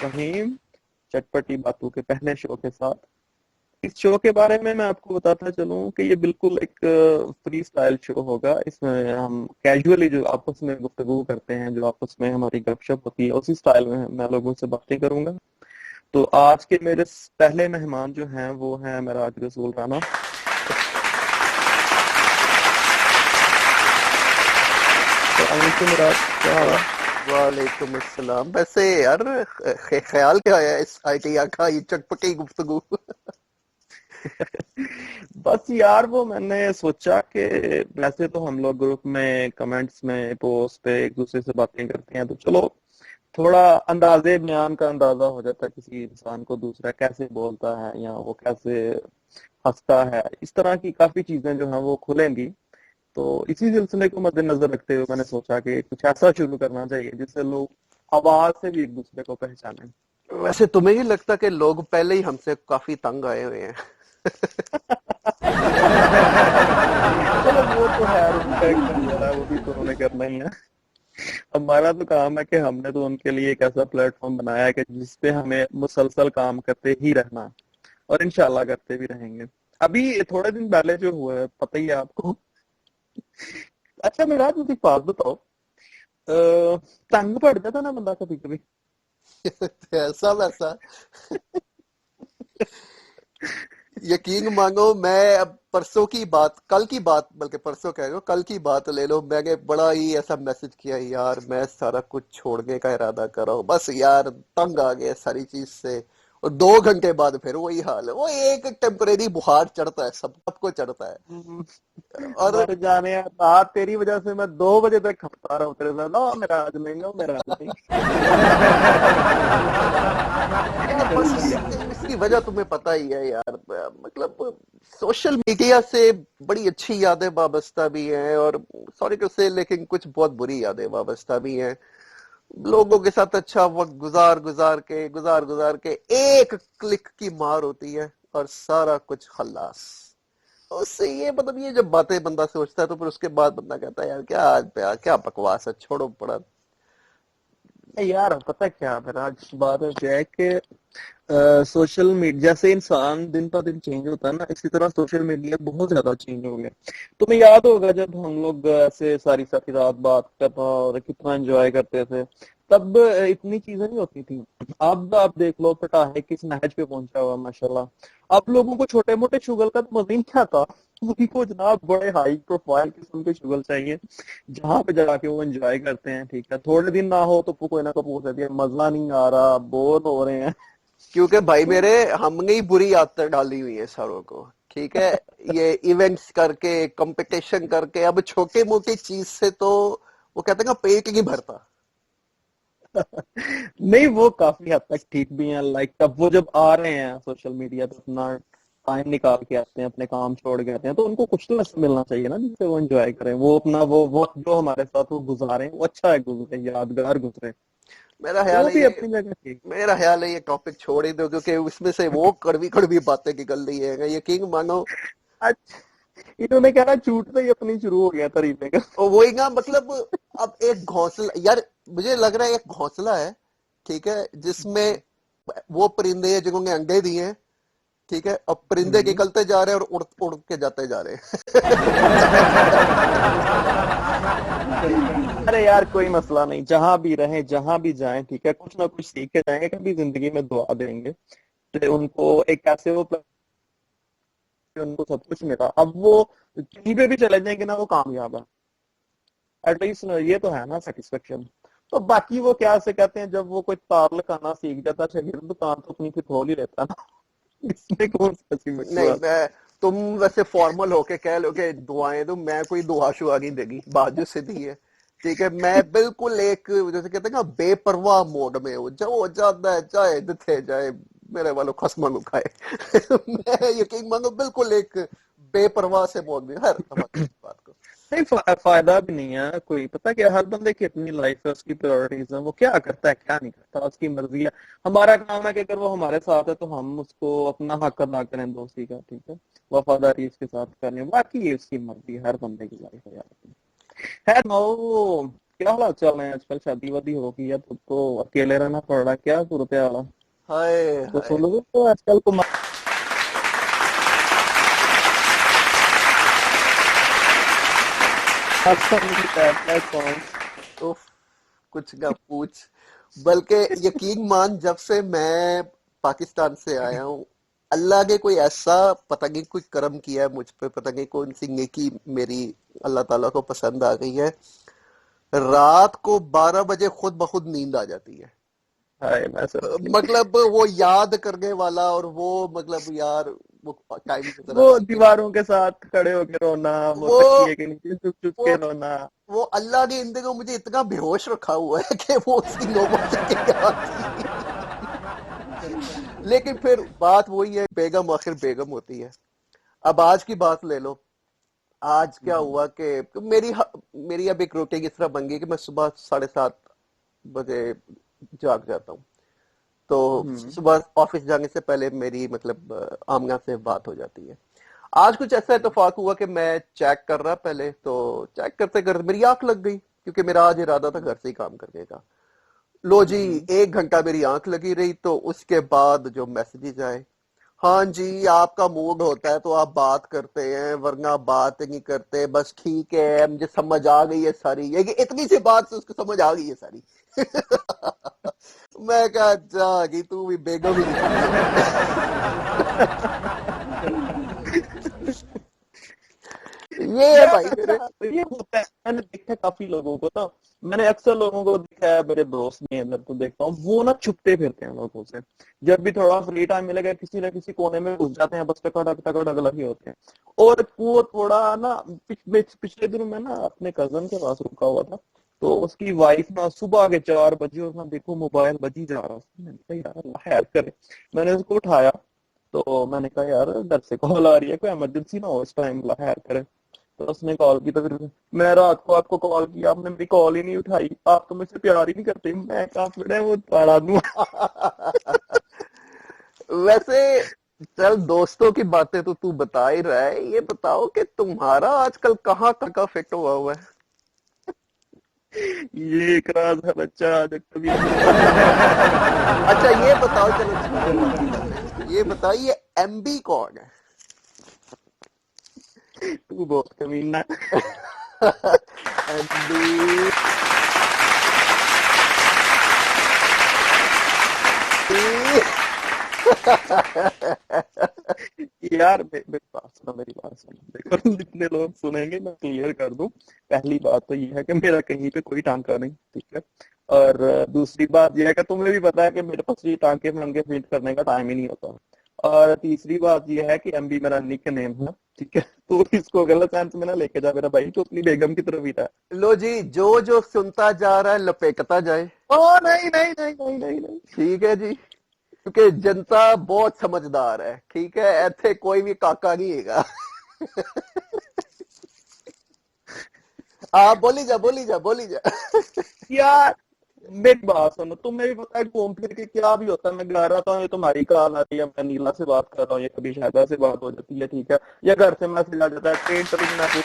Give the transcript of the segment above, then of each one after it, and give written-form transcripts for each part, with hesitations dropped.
रहीम, चटपटी बातों के पहले शो के साथ। इस शो के बारे में मैं आपको बताता चलूं कि ये बिल्कुल एक फ्री स्टाइल शो होगा। इसमें हम कैजुअली जो आपस में गुफ्तगू करते हैं, जो आपस में हमारी गपशप होती है, उसी स्टाइल में मैं लोगों से बातें करूंगा। तो आज के मेरे पहले मेहमान जो हैं वो हैं मेराज रसूल राना। तो मेराज, क्या हाल है? वालेकुम अस्सलाम। वैसे यार, ख्याल क्या आया इस आइडिया का, ये चटपटी गुफ्तगू? बस यार, वो मैंने सोचा कि वैसे तो हम लोग ग्रुप में कमेंट्स में पोस्ट पे एक दूसरे से बातें करते हैं, तो चलो थोड़ा अंदाजे बयान का अंदाजा हो जाता है किसी इंसान को दूसरा कैसे बोलता है या वो कैसे हंसता है। इस तरह की काफी चीजें जो हैं वो खुलेंगी। तो इसी सिलसिले को मद्देनजर रखते हुए मैंने सोचा कि कुछ ऐसा शुरू करना चाहिए जिससे लोग आवाज से भी एक दूसरे को पहचाने। वैसे तुम्हें ही लगता कि लोग पहले ही हमसे काफी तंग आए हुए हैं? चलो वो तो है, उनका एक मंजर है, वो भी तो उन्होंने करना ही है। हमारा तो काम है कि हमने तो उनके लिए एक ऐसा प्लेटफॉर्म बनाया है कि जिसपे हमें मुसलसल काम करते ही रहना है, और इंशाल्लाह करते भी रहेंगे। अभी थोड़े दिन पहले जो हुआ है पता ही है आपको। अच्छा मेरा मुझे एक बात बताओ, तंग पड़ जाता ना बंदा कभी कभी। ऐसा वैसा? यकीन मानो, मैं अब परसों की बात, कल की बात, बल्कि परसों कह रहे हो, कल की बात ले लो, मैंने बड़ा ही ऐसा मैसेज किया, यार मैं सारा कुछ छोड़ने का इरादा कर रहा हूँ, बस यार तंग आ गया सारी चीज से। और 2 घंटे बाद फिर वही हाल है, वो एक टेम्परेरी बुखार चढ़ता है, सबको चढ़ता है। हम्म, और मर जाने यार, तेरी वजह से मैं 2 बजे तक खपता रहा हूँ तेरे साथ। नो मेरा आज नहीं, नो मेरा आज नहीं। यार बस इसकी वजह तुम्हें पता ही है यार, मतलब सोशल मीडिया से बड़ी अच्छी यादें वाबस्ता भी हैं, और सॉरी टू से, लेकिन कुछ बहुत बुरी यादें वाबस्ता भी हैं। लोगों के साथ अच्छा वक्त गुजार गुजार के एक क्लिक की मार होती है और सारा कुछ खल्लास। उससे ये मतलब, ये जब बातें बंदा सोचता है तो फिर उसके बाद बंदा कहता है, यार क्या क्या बकवास है, छोड़ो पड़ा। यार पता है क्या, मेरा आज बात है क्या है कि सोशल मीडिया से इंसान दिन पर दिन चेंज होता है ना, इसी तरह सोशल मीडिया बहुत ज्यादा चेंज हो गया। तुम्हें याद होगा जब हम लोग ऐसे सारी सारी रात बात करना और कितना एंजॉय करते थे, तब इतनी चीजें नहीं होती थी। अब आप देख लो पटाखे किस नहज पे पहुंचा हुआ माशाल्लाह। अब लोगों को छोटे मोटे शुगल का तो मजा ही नहीं आता। उनको जनाब बड़े हाई प्रोफाइल किस्म के शुगल चाहिए, जहाँ पे जाके वो एंजॉय करते हैं। ठीक है, थोड़े दिन ना हो तो कोई ना कोई पूछ लेती है मजा नहीं आ रहा, बोर हो रहे हैं। क्योंकि भाई मेरे, हमने ही बुरी आदतें डाली हुई है सारों को। ठीक है, ये इवेंट्स करके, कंपटीशन करके, अब छोटी मोटी चीज से तो वो कहते हैं ना, पेट नहीं भरता। नहीं, वो काफी हद तक ठीक भी है। लाइक तब वो जब आ रहे हैं सोशल मीडिया पे, अपना टाइम निकाल के आते हैं, अपने काम छोड़ के आते हैं, तो उनको कुछ तो ऐसा मिलना चाहिए ना जिससे वो एंजॉय करें। वो अपना वो वक्त जो हमारे साथ वो गुजारे वो अच्छा है, गुजरे, यादगार गुजरे। मेरा तो ख्याल वो है भी ये अपनी जगह ठीक। मेरा ख्याल है ये टॉपिक छोड़ ही दो, क्योंकि उसमें से वो कड़वी कड़वी बातें निकल रही है, यकीन मानो। अच्छा, इन्होंने कहना छूटते ही अपनी शुरू हो गया तरीके का। और वही ना, मतलब अब एक घोंसला यार, मुझे लग रहा है एक घोंसला है, ठीक है, जिसमें वो परिंदे हैं जिन्होंने अंडे दिए हैं। ठीक है, अब परिंदे हम्म। निकलते जा रहे हैं और उड़ उड़ के जाते जा रहे हैं। अरे यार कोई मसला नहीं, जहां भी रहें जहां भी जाएं, ठीक है, कुछ ना कुछ सीख के जाएंगे, कभी जिंदगी में दुआ देंगे। तो उनको एक ऐसे वो उनको सब कुछ मिला, अब वो कहीं पे भी चले जाएंगे ना वो कामयाब है। एटलीस्ट ये तो है ना सेटिस्फेक्शन। तो बाकी वो क्या से कहते हैं, जब वो कोई तार लगाना सीख जाता है शरीर, दुकान तो अपनी फिर खोल ही लेता है ना। इसमें कौन सी हंसी मजाक नहीं, बात। तुम वैसे फॉर्मल होके कह लो कि दुआएं दो, मैं कोई दुआ शुआ नहीं देगी, बाजू से दी है। ठीक है, मैं बिल्कुल एक, जैसे कहते हैं ना, बेपरवाह मोड में हूँ, जो जाता है चाहे जिथे जाए, मेरे वालों खसमा खाए। मैं यकीन मानो बिल्कुल एक बेपरवाह से मोड में, हर समझ इस बात को। नहीं, फायदा भी नहीं है कोई। पता क्या, हर बंदे की अपनी लाइफ है, उसकी प्रायोरिटीज है, वो क्या करता है क्या नहीं करता उसकी मर्जी है। हमारा काम है कि अगर वो हमारे साथ है तो हम उसको अपना हक अदा करें दोस्ती का, ठीक है, वफादारी उसके साथ करें। बाकी ये उसकी मर्जी है, हर बंदे की लाइफ है यार। खैर नो, क्या हाल चाल है आजकल? शादी वादी हो गई है तो अकेले रहना पड़ रहा है, क्या सूरत हाल है? हाय तो हाय। सोलो तो आजकल को प्लेटफॉर्म्स। उफ, कुछ ना पूछ। बल्कि यकीन मान, जब से मैं पाकिस्तान से आया हूँ, अल्लाह ने कोई ऐसा पता नहीं कोई करम किया है मुझ पे, पता नहीं कौन सी नेकी मेरी अल्लाह ताला को पसंद आ गई है। रात को 12 बजे खुद ब खुद नींद आ जाती है। हाय मैं समझ गई। मतलब वो याद करने वाला, और वो मतलब यार, वो टाइम गुजरा वो था कि दीवारों के साथ खड़े होके रोना, वो वो तकिए के नीचे छुप छुप वो के रोना। वो अल्लाह ने इन दिनों मुझे इतना बेहोश रखा हुआ है कि वो उसकी नौबत नहीं आती। लेकिन फिर बात वही है, बेगम आखिर बेगम होती है। अब आज की बात ले लो। आज क्या हुआ कि मेरी अब एक रूटीन इस तरह बन गई कि मैं सुबह 7:30 बजे जाग जाता हूँ। तो हम्म। सुबह ऑफिस जाने से पहले मेरी मतलब आमना से बात हो जाती है। आज कुछ ऐसा इत्तेफाक हुआ कि मैं चेक कर रहा, पहले तो चेक करते करते मेरी आंख लग गई, क्योंकि मेरा आज इरादा था घर से ही काम करने का। लो जी, हम्म। 1 घंटा मेरी आंख लगी रही, तो उसके बाद जो मैसेजेस आए, हाँ जी आपका मूड होता है तो आप बात करते हैं, वरना बात नहीं करते, बस ठीक है, मुझे समझ आ गई है सारी, ये कि इतनी सी बात से उसको समझ आ गई है सारी। मैं कहा जागी तू भी बेगम ही निकली है फिर। ये है यार भाई मेरे। अच्छा, ये होता है, मैंने देखा है काफी लोगों को ना। मैंने अक्सर लोगों को देखा है, मेरे दोस्त भी हैं, अंदर तो देखता हूँ वो ना छुपते फिरते हैं लोगों से। जब भी थोड़ा फ्री टाइम मिलेगा किसी न किसी कोने में घुस जाते हैं, बस टका टक लगे होते हैं। और वो थोड़ा ना पिछले दिनों मैं ना अपने कजन के पास रुका हुआ था। तो उसकी वाइफ ना सुबह के 4 बजे और ना देखो मोबाइल बजी जा रहा है, मैंने कहा यार अल्लाह खैर करे। मैंने उसको उठाया, तो मैंने कहा यार घर से कॉल आ रही है, कोई इमरजेंसी ना हो इस टाइम, अल्लाह खैर करे। तो उसने कॉल की, तो फिर मैं रात को आपको कॉल किया, आपने मेरी कॉल ही नहीं उठाई, आप तो मुझसे प्यार ही नहीं करते, मैं कहा फिर वो ताड़ा दूं। वैसे चल, दोस्तों की बातें तो तू बता ही रहा है, ये बताओ कि तुम्हारा आजकल कहाँ का फिट हुआ है। ये एक राज है बच्चा जो कभी नहीं बताऊंगा। अच्छा ये बताओ, चलो छोड़ो बाकी बातें, ये बताओ ये एमबी कौन है। तू बहुत कमीना है। एमबी। यार मेरी बात सुनो, मेरी बात सुनो, देखो जितने लोग सुनेंगे मैं क्लियर कर दूं। पहली बात तो ये है कि मेरा कहीं पे कोई टांका नहीं, ठीक है। और दूसरी बात ये है कि तुम्हें भी पता है कि मेरे पास ये टांके वांके फीड करने का टाइम ही नहीं होता। और तीसरी बात ये है कि एमबी मेरा निक नेम है, ठीक है। तो इसको गलत सेंस में ना लेके जा मेरा भाई, तो अपनी बेगम की तरफ ही था। लो जी, जो जो सुनता जा रहा है लपेटता जाए। ओ नहीं नहीं नहीं नहीं नहीं नहीं। ठीक है जी, क्योंकि जनता बहुत समझदार है, ठीक है, ऐसे कोई भी काका नहीं हैगा। आप बोली जा, बोली जा, बोली जा। यार मेरी बात सुनो, तुम्हें भी पता है घूम फिर के क्या भी होता है, मैं गा रहा था ये तुम्हारी कॉल आ रही है, मैं नीला से बात कर रहा हूँ, ये कभी शायदा से बात हो जाती है, ठीक है। या घर से मैसेज आ जाता है, ट्रेन ट्रेन मैसेज।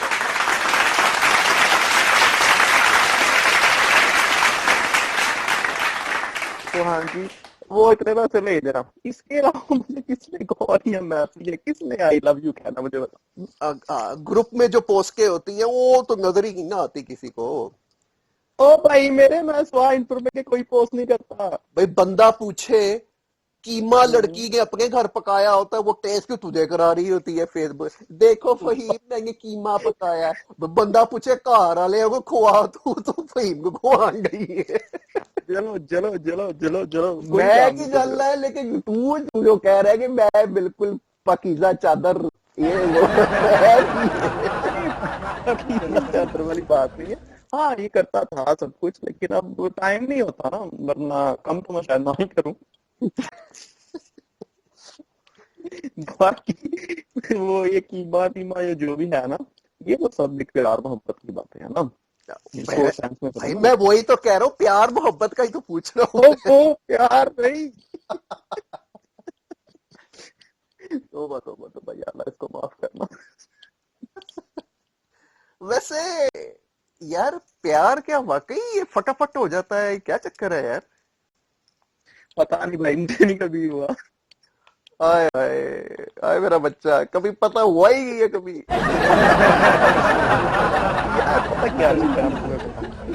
तो हाँ जी, वो इतने पैसे ले दे रहा, इसके अलावा मुझे किसने कॉल या मैसेज या किसने आई लव यू कहना मुझे बता। ग्रुप में जो पोस्टें होती हैं वो तो नजर ही नहीं ना आती किसी को। ओ भाई मेरे, मैं स्वाह इंफॉर्मेट के कोई पोस्ट नहीं करता। भाई बंदा पूछे, कीमा हम्म। लड़की ने अपने घर पकाया होता है, वो टेस्ट क्यों तुझे करा रही होती है फेसबुक, देखो फहीम ने कीमा पकाया है। बंदा पूछे घर वाले को खुआ, तू तो फहीम को खुआन गई है। चलो चलो चलो चलो चलो, कोई मैं काम की नहीं तो गल है, लेकिन तू तू जो कह रहा है कि मैं बिल्कुल पकीजा चादर, ये वो है की है। नहीं, पकीजा चादर वाली बात नहीं है। हाँ ये करता था सब कुछ, लेकिन अब वो टाइम नहीं होता ना, वरना कम तो मैं शायद ना ही करूं। बाकी वो ये कीमा वीमा ये जो भी है ना, ये तो सब एक प्यार मोहब्बत की बातें है ना, इसको मैं सेंस में भाई समझना। मैं वही तो कह रहा हूँ, प्यार मोहब्बत का ही तो पूछ रहा हूँ ओ मैं। वो प्यार नहीं। तोबा तोबा तोबा, या अल्लाह इसको माफ करना। वैसे यार, प्यार क्या वाकई ये फटाफट हो जाता है, क्या चक्कर है यार? पता नहीं भाई, मुझे नहीं कभी हुआ। आय आय आय मेरा बच्चा, कभी पता हुआ ही नहीं है कभी? यार पता क्या चक्कर है, मैं तुम्हें बताऊं।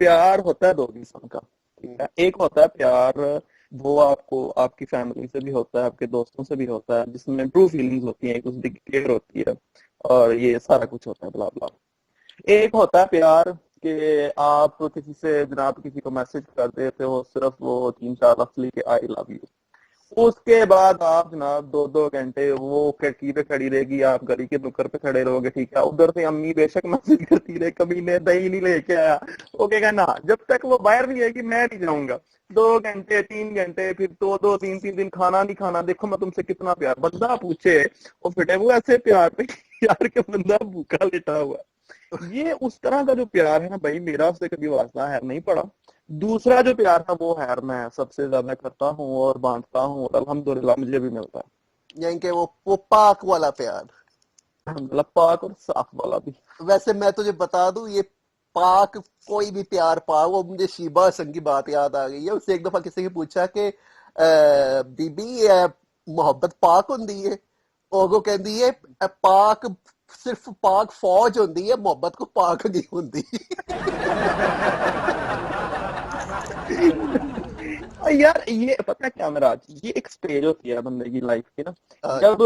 प्यार होता है दो किस्म का, ठीक है। एक होता है प्यार, वो आपको आपकी फैमिली से भी होता है, आपके दोस्तों से भी होता है, जिसमें ट्रू फीलिंग्स होती हैं, एक दूसरे की केयर होती है, और ये सारा कुछ होता है, ब्ला ब्ला। एक होता है प्यार कि आप किसी से जनाब किसी को मैसेज कर देते हो, सिर्फ वो 3-4 लफ्ज लिखे आई लव यू, उसके बाद आप जनाब 2-2 घंटे वो खिड़की पे खड़ी रहेगी, आप गली के नुक्कड़ पे खड़े रहोगे, ठीक है। उधर से अम्मी बेशक मैसेज करती रहे, कभी ने दही नहीं लेके आया, वो कहेगा ना, जब तक वो बाहर नहीं आएगी मैं नहीं जाऊंगा। 2 घंटे 3 घंटे, फिर 2-2 3-3 दिन खाना नहीं खाना, देखो मैं तुमसे कितना प्यार, बंदा पूछे और फिटे वो ऐसे प्यार पे यार के बंदा भूखा लेटा हुआ है। ये उस तरह का जो प्यार है ना भाई, मेरा उससे कभी वास्ता है नहीं पड़ा। दूसरा जो प्यार था वो है मैं सबसे ज्यादा करता हूँ और बांटता हूँ, और अल्हम्दुलिल्लाह मुझे भी मिलता है। यानी कि वो पाक वाला प्यार। अल्हम्दुलिल्लाह, पाक और साफ वाला भी। वैसे मैं तुझे बता दूं, ये पाक कोई भी प्यार पाक, वो मुझे शीबा हसन की बात याद आ गई है। उससे एक दफा किसी ने पूछा कि बीबी मोहब्बत पाक होंदी है? और वो कहती है पाक सिर्फ पाक फौज होंदी है, मोहब्बत को पाक नहीं होंदी। और यार ये पता है क्या मेरा, ये एक स्टेज होती है बंदे की लाइफ की ना, हाँ, जब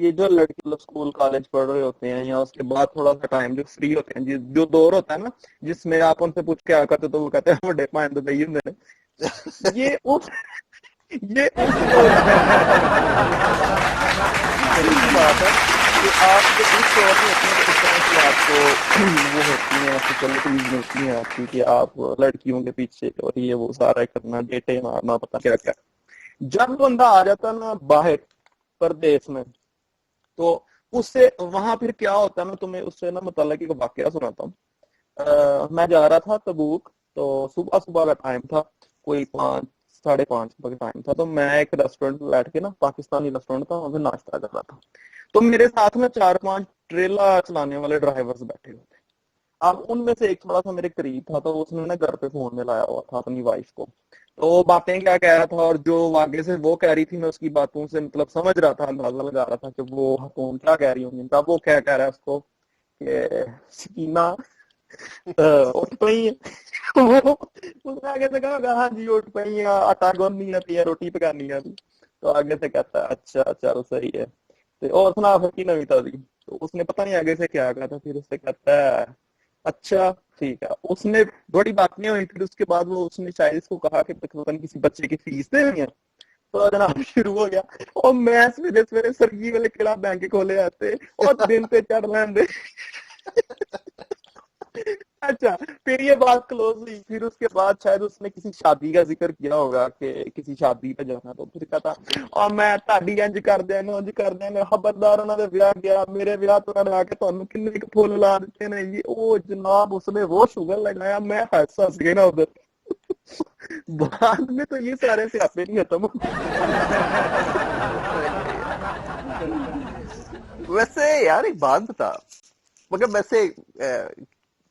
ये जो लड़के लोग स्कूल कॉलेज पढ़ रहे होते हैं, या उसके बाद थोड़ा सा टाइम जो फ्री होते हैं, जो दौर होता है ना, जिसमें आप उनसे पूछ के आ करते तो वो कहते हैं बड़े पाए तो गई ने, ये उस ये उस दौर में वही की बात है कि आप जो उस दौर में होते हैं, तो इस तरह की आपको वो होती है, फैसिलिटीज मिलती हैं आपकी, कि आप लड़कियों के पीछे और ये वो सारा करना, डेटे मारना, पता क्या क्या। जब बंदा आ जाता है ना बाहर परदेश में, तो उससे वहां फिर क्या होता है, मैं तुम्हें उससे ना मतलब एक वाकया सुनाता हूँ। मैं जा रहा था तबूक, तो सुबह सुबह का टाइम था, कोई 5, 5:30 का टाइम था। तो मैं एक रेस्टोरेंट में बैठ के ना, पाकिस्तानी रेस्टोरेंट था, वहां पे नाश्ता कर रहा था। तो मेरे साथ में 4-5 ट्रेला चलाने वाले ड्राइवर्स बैठे हुए थे। अब उनमें से एक थोड़ा सा मेरे करीब था, तो उसने ना घर पे फोन में लाया हुआ था अपनी वाइफ को। तो वो बातें क्या कह रहा था, और जो आगे से वो कह रही थी, मैं उसकी बातों से मतलब समझ रहा था, अंदाजा लगा रहा था कि वो कौन क्या कह रही होंगी। तब वो क्या कह रहा है उसको कि सकीना उठ पई है। वो उसने आगे से कहा, हाँ जी उठ पई है, आटा गूंदनी आती है, रोटी पकानी आती। तो आगे से कहता है अच्छा चल सही है, तो और सुना फिर की नवी ताजी। तो उसने पता नहीं आगे से क्या कहा था, फिर उससे कहता है अच्छा ठीक है। उसने बड़ी बात नहीं हुई, फिर उसके बाद वो उसने शायद इसको कहा कि पता नहीं किसी बच्चे की फीस देनी है। तो जनाब शुरू हो गया, और मैं सवेरे सवेरे सरगी वाले किला बैंक खोले आते और दिन पे चढ़ लेंदे। अच्छा, फिर ये बात क्लोज हुई। फिर उसके बाद शायद उसने किसी शादी का जिक्र किया होगा कि किसी शादी पे जाना, तो फिर कहता और मैं ताड़ी इंज कर देना इंज कर देना, खबरदार उन्होंने ब्याह किया, मेरे ब्याह तो उन्होंने आके ਤੁਹਾਨੂੰ किन्ने क फुल ला दिते ने। ये ओ जनाब उसने वो शुगर लगाया, मैं हंस हंस गया ना उधर। बाद में तो ये सारे स्यापे नहीं खत्म हुए। सही है यार। वैसे यार एक बात बता, मगर वैसे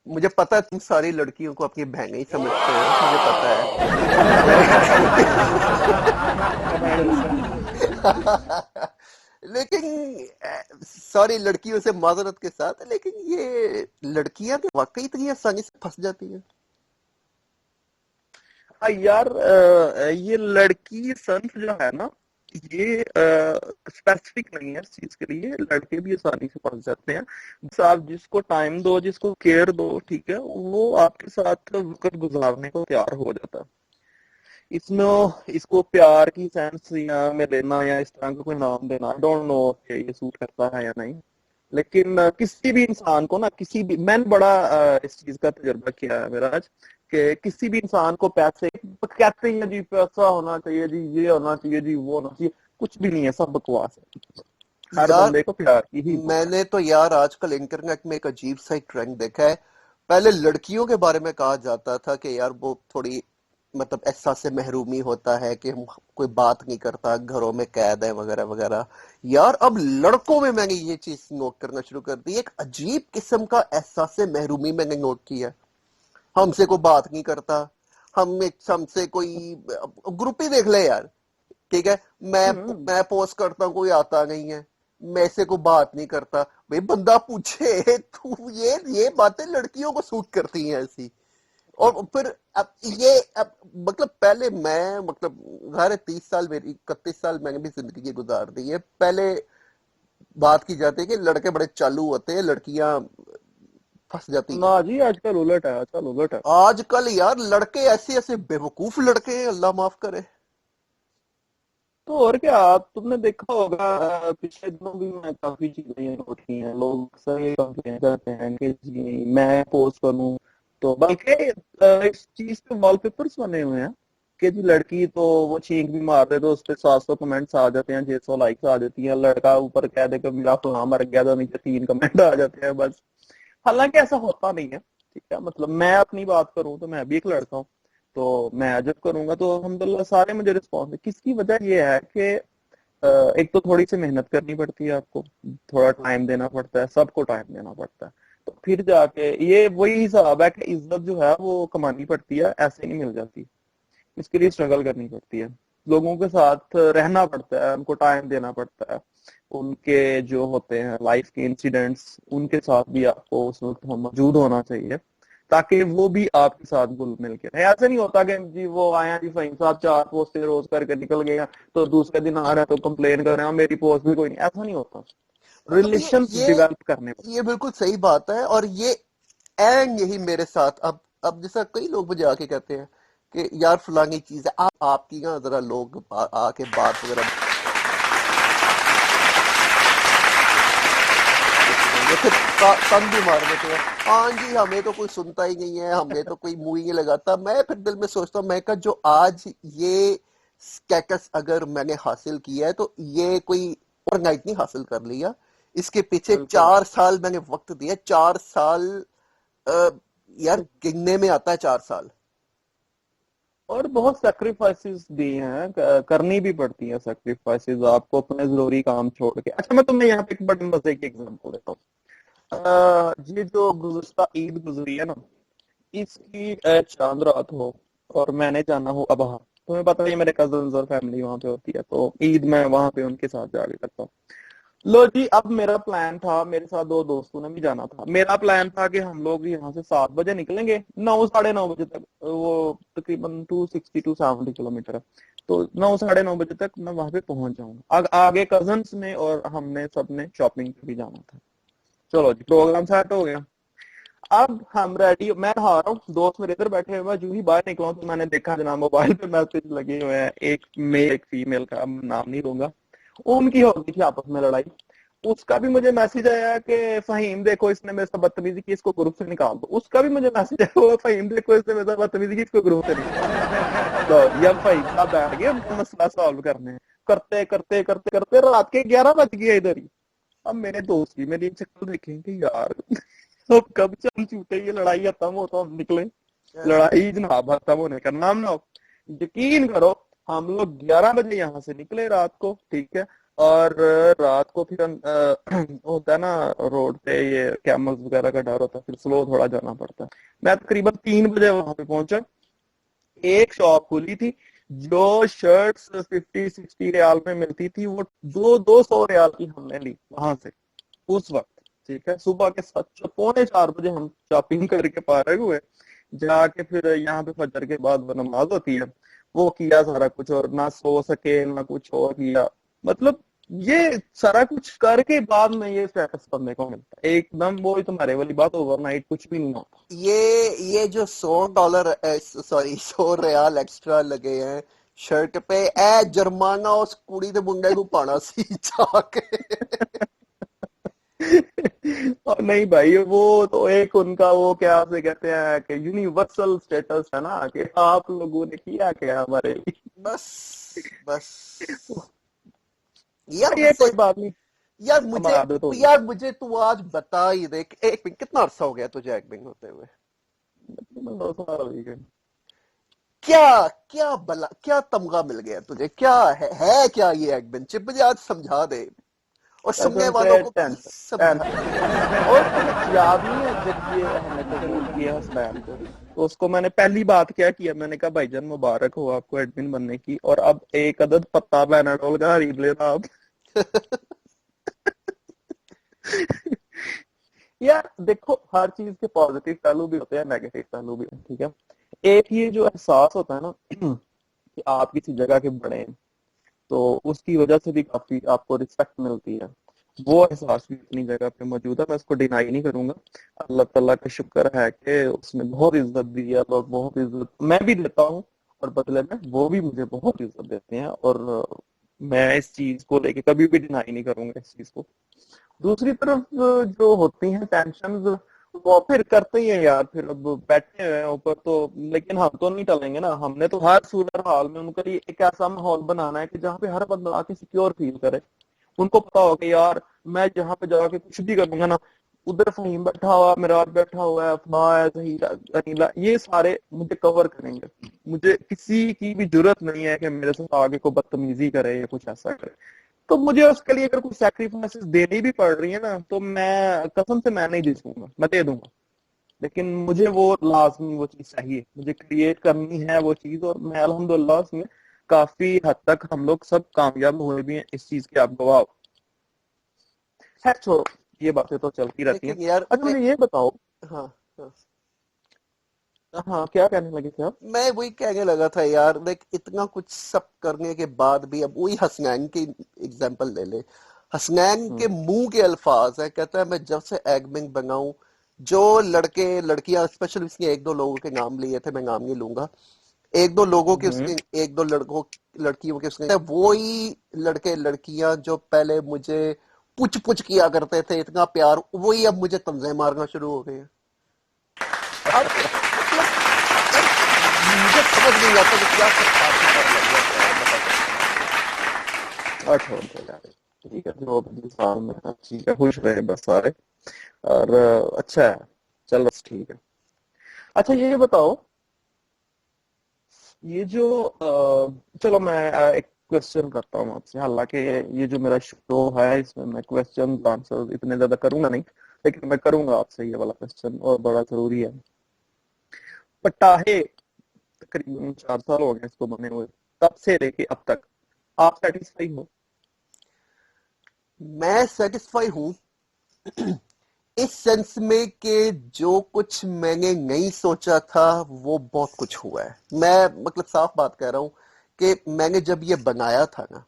मुझे पता है तुम सारी लड़कियों को अपनी बहनें ही समझते हो, मुझे पता है। लेकिन सॉरी लड़कियों से माजरत के साथ, लेकिन ये लड़कियां तो वाकई इतनी आसानी से फंस जाती हैं। यार ये लड़की संत जो है ना, ये स्पेसिफिक नहीं है इस चीज के लिए, लड़के भी आसानी से पहुंच जाते हैं। बस आप जिसको टाइम दो, जिसको केयर दो, ठीक है, वो आपके साथ वक्त गुजारने को तैयार हो जाता है। इसमें इसको प्यार की सेंस या में लेना, या इस तरह का कोई नाम देना, आई डोंट नो कि ये सूट करता है या नहीं। लेकिन किसी भी इंसान को ना, किसी भी, मैंने बड़ा इस चीज का तजुर्बा किया है मेरा आज, कि किसी भी इंसान को पैसे कहते हैं जी, पैसा होना चाहिए जी, ये होना चाहिए जी, वो होना चाहिए, कुछ भी नहीं है, सब बकवास है। हर यार बंदे को प्यार की ही जरूरत मैंने तो यार आजकल इंटरनेट में एक अजीब सा एक ट्रेंड देखा है। पहले लड़कियों के बारे में कहा जाता था कि यार वो थोड़ी मतलब एहसास से महरूमी होता है कि हम कोई बात नहीं करता, घरों में कैद है वगैरह वगैरह। यार अब लड़कों में मैंने ये चीज नोट करना शुरू कर दी, एक अजीब किस्म का एहसास से महरूमी मैंने नोट किया। हमसे कोई बात नहीं करता, हमसे कोई ग्रुप ही देख ले यार, ठीक है, मैं हम्म। मैं पोस्ट करता हूँ, कोई आता नहीं है, मैं से कोई बात नहीं करता। भाई बंदा पूछे तू, ये बातें लड़कियों को सूट करती हैं ऐसी। और फिर अब ये अब मतलब पहले मैं मतलब सारे 30 साल, मेरी 31 साल मैंने भी जिंदगी गुजार दी है। पहले बात की जाती है कि लड़के बड़े चालू होते हैं, लड़कियां फंस जाती ना हैं। जी, आजकल उलट है, आजकल उलट है। आजकल यार लड़के ऐसे ऐसे बेवकूफ लड़के हैं, अल्लाह माफ करे। तो और क्या, तुमने देखा होगा, पिछले दिनों भी मैं काफी चीजें ये नोट की हैं। लोग अक्सर ये कंप्लेन करते हैं कि जी मैं पोस्ट करूं तो, बल्कि इस चीज पे वॉलपेपर्स बने हुए हैं कि जी लड़की तो वो छींक भी मार दे तो उस पे 700 कमेंट्स आ जाते हैं, 600 लाइक्स आ जाती हैं। लड़का ऊपर कह दे कि मेरा फलां मर गया तो नीचे 3 कमेंट आ जाते हैं बस। हालांकि ऐसा होता नहीं है, ठीक है। मतलब मैं अपनी बात करूं तो मैं भी एक लड़का हूँ, तो मैं जब करूंगा तो अल्हम्दुलिल्लाह सारे मुझे रिस्पॉन्स है। किसकी वजह ये है कि एक तो थोड़ी सी मेहनत करनी पड़ती है आपको, थोड़ा टाइम देना पड़ता है, सबको टाइम देना पड़ता है। तो फिर जाके ये वही हिसाब है कि इज्जत जो है वो कमानी पड़ती है, ऐसे नहीं मिल जाती। इसके लिए स्ट्रगल करनी पड़ती है, लोगों के साथ रहना पड़ता है, उनको टाइम देना पड़ता है। उनके जो होते हैं लाइफ के इंसिडेंट्स, उनके साथ भी आपको उस वक्त मौजूद होना चाहिए, ताकि वो भी आपके साथ घुल मिल के रहे। ऐसा नहीं होता कि जी वो आया जी फहीम साहब 4 पोस्टें रोज करके निकल गए तो दूसरे दिन आ रहे हैं तो कंप्लेन कर रहे हैं मेरी पोस्ट भी कोई नहीं, ऐसा नहीं होता। मतलब रिलेशन ये डिवेल्प करने ये पड़ते बिल्कुल सही बात है। और ये एंड यही मेरे साथ अब जैसा कई लोग मुझे आके कहते हैं कि यार फलानी चीज है, आप आपकी ना जरा लोग आके बात वगैरह देते रहेंगे, फिर तंग भी मार देते हैं, हाँ जी हमें तो कोई सुनता ही नहीं है, हमें तो कोई मुंह ही नहीं लगाता। मैं फिर दिल में सोचता हूँ, मैं कहा जो आज ये स्टेटस अगर मैंने हासिल किया है तो ये कोई ओवरनाइट नहीं हासिल कर लिया, इसके पीछे हैं। बिल्कुल। 4 साल मैंने वक्त दिया। 4 साल अ, यार गिनने में आता है 4 साल। और बहुत सेक्रीफाइसेस दिए हैं, करनी भी पड़ती है सेक्रीफाइसेस आपको अपने जरूरी काम छोड़ के। अच्छा, मैं तुम्हें यहाँ पे एक बड़े मजे की एग्जांपल देता हूँ। ये जो गुज़श्ता ईद गुजरी है ना, इसकी चांद रात हो और मैंने जाना हो अबहा। तुम्हें पता है मेरे कजन और फैमिली वहां पे होती है, तो ईद मैं वहां पे उनके साथ जाके करता हूँ। लो जी, अब मेरा प्लान था, मेरे साथ 2 दोस्तों ने भी जाना था। मेरा प्लान था कि हम लोग यहाँ से 7 बजे निकलेंगे, 9 साढ़े 9 बजे तक, वो तकरीबन 260 to 270 किलोमीटर है, तो 9 साढ़े 9 बजे तक मैं वहां पे पहुंच जाऊंगा। आगे कजन्स ने और हमने सबने शॉपिंग पे भी जाना था। चलो जी, प्रोग्राम सेट हो गया। अब हम रेडी, मैं नहा रहा हूँ, दोस्त मेरे इधर बैठे हुए, मैं जूं ही बाहर निकला हूँ तो मैंने देखा जनाब मोबाइल पे मैसेज लगे हुए हैं, एक मेल एक फीमेल का, मैं नाम नहीं लूंगा। उनकी हो गई थी आपस में लड़ाई। उसका भी मुझे मैसेज आया कि फहीम देखो इसने मेरे साथ बदतमीजी की, इसको ग्रुप से निकाल दो। उसका भी मुझे मैसेज आया हुआ, फहीम देखो इसने मेरे साथ बदतमीजी की, इसको ग्रुप से निकाल दो। लो जब फहीम साहब बैठ गए मसला सॉल्व करने, करते करते करते करते रात के 11 बज गए इधर ही। अब मेरे दोस्त भी मेरी शक्ल देखेंगे यार, अब कब चल छूटे, ये लड़ाई खत्म हो तो हम निकले। लड़ाई जनाब खत्म होने का नाम ना हो। यकीन करो, हम लोग 11 बजे यहाँ से निकले रात को, ठीक है। और रात को फिर होता है ना रोड पे ये कैमल्स वगैरह का डर होता है, फिर स्लो थोड़ा जाना पड़ता है। मैं तकरीबन 3 बजे वहां पे पहुंचा। एक शॉप खुली थी, जो शर्ट्स 50-60 रियाल में मिलती थी, वो 200 रियाल की हमने ली वहां से उस वक्त। ठीक है, सुबह के 3:45 बजे हम शॉपिंग करके फारिग हुए। जाके फिर यहाँ पे फजर के बाद वो नमाज होती है, वो किया सारा कुछ, और ना सो सके ना कुछ और किया। मतलब ये सारा कुछ करके बाद में ये स्टेटस करने को मिलता है एकदम, वो तुम्हारे वाली बात, ओवरनाइट कुछ भी नहीं होता। ये जो $100, सॉरी 100 रियाल एक्स्ट्रा लगे हैं शर्ट पे, ए जुर्माना उस कुड़ी दे मुंडे को पाना सी जाके। और नहीं भाई, वो तो एक उनका वो क्या से कहते हैं कि यूनिवर्सल स्टेटस है ना, कि आप लोगों ने किया क्या हमारे लिए। बस बस यार ये वैसे, कोई बात नहीं, यार मुझे हमारी आदत होगी। यार मुझे तू आज बता ही दे कि एक मिनट, कितना अरसा हो गया तुझे एक्टिंग होते हुए? तकरीबन 2 साल हो गए। क्या क्या बला, क्या तमगा मिल गया तुझे, क्या है क्या ये एडवेंचर, मुझे आज समझा दे। और सुनने कसम वालों से को भी टेंशन समझा। टेंशन। और तुम्हें याद नहीं है जब ये हमने कबूल किया हसनैन को, तो उसको मैंने पहली बात क्या किया, मैंने कहा भाईजान मुबारक हो आपको एडमिन बनने की, और अब एक अदद पत्ता पैनाडोल का खरीद लेना आप। यार देखो, हर चीज के पॉजिटिव पहलू भी होते हैं, नेगेटिव पहलू भी, ठीक है। एक ये जो एहसास होता है ना कि आप किसी जगह के बड़े हैं, तो उसकी वजह से भी काफी आपको रिस्पेक्ट मिलती है। वो एहसास भी अपनी जगह पे मौजूद है, मैं इसको डिनाई नहीं करूंगा। अल्लाह ताला का शुक्र है कि उसने बहुत इज्जत दी है, लोग बहुत इज्जत मैं भी देता हूँ, और बदले में वो भी मुझे बहुत इज्जत देते हैं, और मैं इस चीज को लेके कभी भी डिनाई नहीं करूंगा इस चीज को। दूसरी तरफ जो होती हैं टेंशन, वो फिर करते ही है यार, फिर अब बैठे हुए हैं ऊपर तो, लेकिन हम तो नहीं टलेंगे ना, हमने तो हर सूरत हाल में उनके लिए एक ऐसा माहौल बनाना है कि जहाँ पे हर बंदा आके सिक्योर फील करे। उनको पता हो कि यार मैं जहाँ पे जाके कुछ भी करूंगा ना, उधर फहीम बैठा हुआ, मिराज बैठा हुआ है, अफमा है, जहीरा, अनीला, ये सारे मुझे कवर करेंगे। मुझे किसी की भी जरूरत नहीं है कि मेरे साथ आगे को बदतमीजी करे या कुछ ऐसा करे। तो मुझे उसके लिए अगर कोई सैक्रिफाइसेस देनी भी पड़ रही है ना, तो मैं कसम से मैं नहीं दे सकूंगा, मैं दे दूंगा। लेकिन मुझे वो लाजमी वो चीज चाहिए, मुझे क्रिएट करनी है वो चीज, और मैं अल्हम्दुलिल्लाह उसमें काफी हद तक हम लोग सब कामयाब हुए भी हैं, इस चीज के आप गवाह हो। खैर छोड़ो, ये बातें तो चलती रहती हैं। लेकिन यार अच्छा मुझे ये बताओ। हाँ हाँ, हाँ, क्या कहने लगे थे आप? मैं वही कहने लगा था यार, देख इतना कुछ सब करने के बाद भी, अब वही हसनैन की एग्जांपल ले ले। हसनैन के हम्म। मुंह के अल्फाज है, कहता है मैं जब से एडमिन बना हूं, जो लड़के लड़कियां, स्पेशली उसने एक दो लोगों के नाम लिए थे, मैं नाम नहीं लूंगा, एक दो लोगों के हम्म। उसके, एक दो लड़कों लड़कियों के उसने, वही लड़के लड़कियां जो पहले मुझे पुछ पुछ किया करते थे इतना प्यार, वही अब मुझे तंजे मारना शुरू हो गए हैं। अब मतलब यार, मुझे समझ नहीं आता कि क्या सब फालतू डर लग गया था यार, बता सकते और छोड़ दो यार, ठीक है, जो भी इंसान में है, ठीक है, खुश रहे बस सारे। और अच्छा है, चल बस ठीक है। अच्छा ये बताओ, ये जो चलो मैं एक क्वेश्चन करता हूँ आपसे, हालांकि ये जो मेरा शो है इसमें मैं क्वेश्चन आंसर इतने ज्यादा करूंगा नहीं, लेकिन मैं करूंगा आपसे ये वाला क्वेश्चन, और बड़ा जरूरी है। पटाहे तकरीबन 4 साल हो गए इसको बने हुए, तब से लेके अब तक आप सेटिस्फाई हो? मैं सेटिस्फाई हूँ इस सेंस में कि जो कुछ मैंने नहीं सोचा था वो बहुत कुछ हुआ है। मैं मतलब साफ बात कह रहा हूँ कि मैंने जब ये बनाया था ना,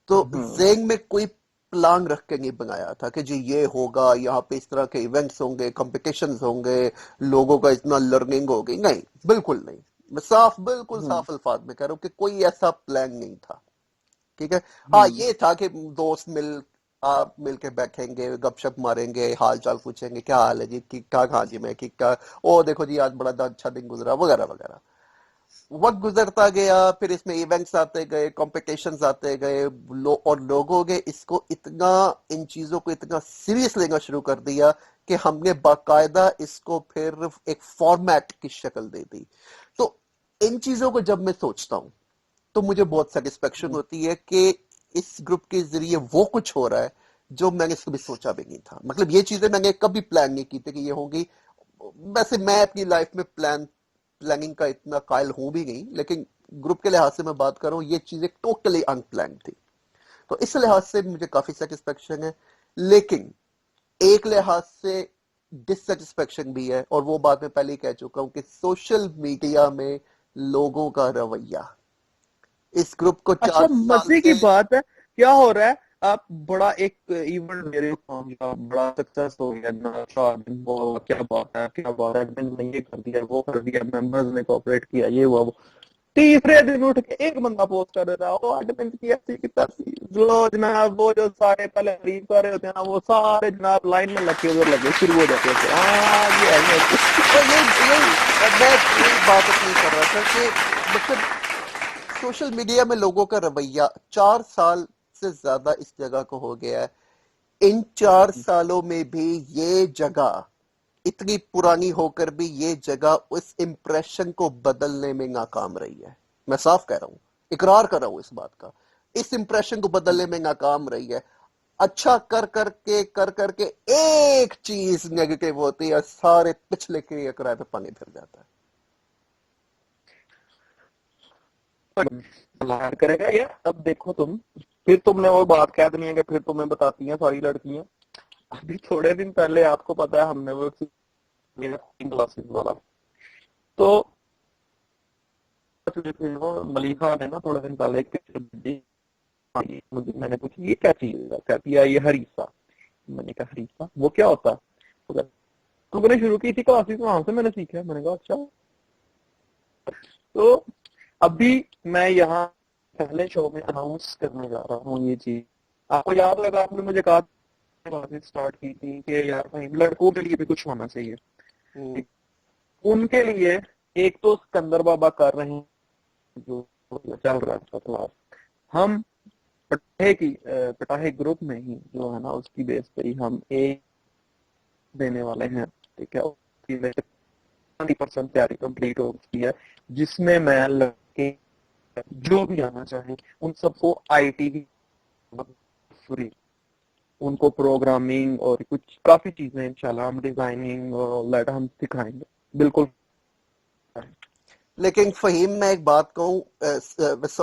तो हम्म। जेन में कोई प्लान रख के नहीं बनाया था कि जी ये होगा, यहाँ पे इस तरह के इवेंट्स होंगे, कॉम्पिटिशन्स होंगे, लोगों का इतना लर्निंग होगी, नहीं, बिल्कुल नहीं। मैं साफ, बिल्कुल हम्म। साफ अल्फाज में कह रहा हूँ कि कोई ऐसा प्लान नहीं था। ठीक है। हाँ, हम्म। ये था कि दोस्त आप मिल के बैठेंगे, गपशप मारेंगे, हाल चाल पूछेंगे, क्या हाल है जी, ठीक ठाक, हाँ जी मैं ठीक ठाक, ओ देखो जी आज बड़ा अच्छा दिन गुजरा, वगैरह वगैरह। वक्त गुजरता गया, फिर इसमें इवेंट्स आते गए, कॉम्पिटिशन्स आते गए, और लोगों ने इसको इतना, इन चीजों को इतना सीरियस लेना शुरू कर दिया कि हमने बाकायदा इसको फिर एक फॉर्मेट की शक्ल दे दी। तो इन चीजों को जब मैं सोचता हूँ, तो मुझे बहुत सेटिस्फेक्शन हम्म। होती है कि इस ग्रुप के जरिए वो कुछ हो रहा है जो मैंने कभी सोचा भी नहीं था। मतलब ये चीजें मैंने कभी प्लान नहीं की थी कि ये होंगी। वैसे मैं अपनी लाइफ में प्लानिंग का इतना कायल हूं भी नहीं, लेकिन ग्रुप के लिहाज से मैं बात कर रहा हूँ, ये चीजें टोटली अनप्लान थी। तो इस लिहाज से मुझे काफी सेटिस्फेक्शन है। लेकिन एक लिहाज से डिससेटिस्फेक्शन भी है, और वो बात मैं पहले ही कह चुका हूं कि सोशल मीडिया में लोगों का रवैया, इस ग्रुप को अच्छा 4 साल मजे की से। बात है, क्या हो रहा है? आप बड़ा एक इवेंट मेरे को बड़ा सक्सेस हो गया ना, शायद वो क्या बात है, क्या बात है, एडमिन ने ये कर दिया, वो कर दिया, मेंबर्स ने कोऑपरेट किया, ये हुआ वो। तीसरे दिन उठ के एक बंदा पोस्ट कर देता है, ओ एडमिन की ऐसी की तैसी, जो जनाब वो जो सारे पहले लीव कर रहे होते हैं ना, वो सारे जनाब लाइन में लगे उधर लगे शुरू हो जाते हैं, हाँ ये है ये। तो मैं यही बात अपनी कर रहा था कि मतलब सोशल मीडिया में लोगों का रवैया 4 साल से ज्यादा इस जगह को हो गया है। इन 4 सालों में भी ये जगह इतनी पुरानी होकर भी ये जगह उस इंप्रेशन को बदलने में नाकाम रही है। मैं साफ कह रहा हूं, इकरार कर रहा हूं इस बात का, इस इंप्रेशन को बदलने में नाकाम रही है। अच्छा कर करके एक चीज नेगेटिव होती है, सारे पिछले के किराए पे पानी फिर जाता है। लाड करेगा यार। अब देखो तुम, फिर तुमने वो बात कह देनी है कि फिर तुम्हें बताती हैं सारी लड़कियां। अभी थोड़े दिन पहले आपको पता है हमने वो क्लासेस वाला, तो वो मलिका ने ना थोड़े दिन पहले एक पिक्चर भेजी। मुझे, मैंने पूछा ये क्या चीज है, कहती है ये हरीसा। मैंने कहा हरीसा वो क्या होता है? तो मैंने शुरू की थी क्लासेस, वहां से मैंने सीखा। मैंने कहा अच्छा। तो अभी मैं यहाँ पहले शो में अनाउंस करने जा रहा हूँ ये चीज। आपको याद लगा आपने मुझे कहा क्लासेस स्टार्ट की थी कि यार भाई लड़कों के लिए भी कुछ होना चाहिए। हम्म। उनके लिए एक तो सिकंदर बाबा कर रहे हैं जो चल रहा था क्लास। हम पटाहे ग्रुप में ही जो है ना उसकी बेस पे ही हम एक देने वाले हैं। ठीक है, उसकी 20% तैयारी कंप्लीट हो चुकी है, जिसमें मैं लड़के जो भी आना चाहे उन सबको आईटी की फ्री, उनको प्रोग्रामिंग और कुछ काफी चीजें इंशाल्लाह हम डिजाइनिंग और लाइट हम सिखाएंगे बिल्कुल। लेकिन फहीम, मैं एक बात कहूँ,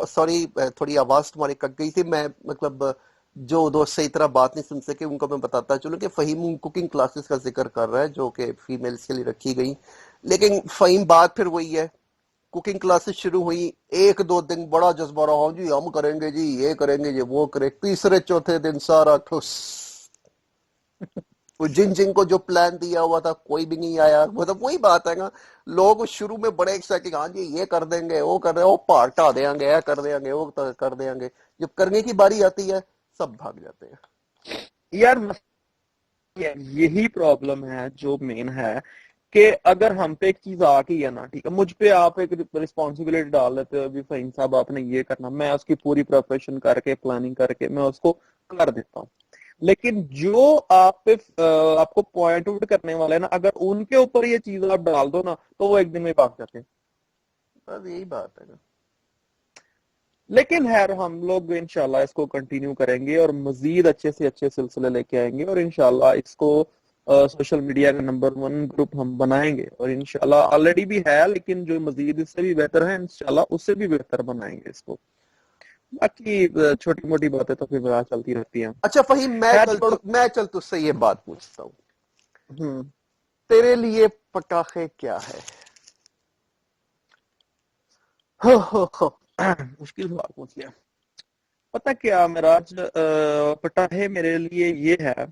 सॉरी, थोड़ी आवाज तुम्हारी कट गई थी। मैं मतलब जो दोस्त सही तरह बात नहीं सुन सके उनको मैं बताता चलूं कि फहीम कुकिंग क्लासेस का जिक्र कर रहा है जो कि फीमेल्स के लिए रखी गई। लेकिन फहीम, बात फिर वही है, कुकिंग क्लासेस शुरू हुई, एक दो दिन बड़ा जज्बा रहा, "हाँ जी हम करेंगे जी, ये करेंगे जी, वो करें", तीसरे चौथे दिन सारा ठुस। वो जिन जिन को जो प्लान दिया हुआ था कोई भी नहीं आया। मतलब वही बात है ना, लोग शुरू में बड़े एक्साइटेड, हाँ जी ये कर देंगे, वो कर देंगे, वो पहाड़ ढा देंगे, ये कर देंगे, वो कर देंगे। जब करने की बारी आती है सब भाग जाते हैं। यार यही प्रॉब्लम है जो मेन है कि अगर हम पे एक चीज आ गई है ना, ठीक है, मुझ पे आप एक रिस्पॉन्सिबिलिटी डाल देते हो, अभी फहीम साहब आपने ये करना, मैं उसकी पूरी प्रिपरेशन करके प्लानिंग करके मैं उसको कर देता हूँ। लेकिन जो आप पे आपको पॉइंट आउट करने वाले हैं ना, अगर उनके ऊपर ये चीज आप डाल दो ना तो वो एक दिन में भाग जाते हैं। बस यही बात है ना। लेकिन खैर हम लोग इंशाल्लाह इसको कंटिन्यू करेंगे और मजीद अच्छे से अच्छे सिलसिले लेके आएंगे और इंशाल्लाह इसको सोशल मीडिया का नंबर 1 ग्रुप हम बनाएंगे और इंशाल्लाह ऑलरेडी भी है, लेकिन जो मजीद इससे भी बेहतर है इंशाल्लाह उससे भी बेहतर बनाएंगे इसको। बाकी छोटी मोटी बातें तो फिर चलती रहती हैं। अच्छा फहीम, खैर छोड़ो। मैं चल तुझसे ये बात पूछता हूँ, हम्म। तेरे लिए पटाखे क्या है? हो मुश्किल सवाल पूछ लिया। पता क्या मेरा आज पटाहे मेरे लिए ये है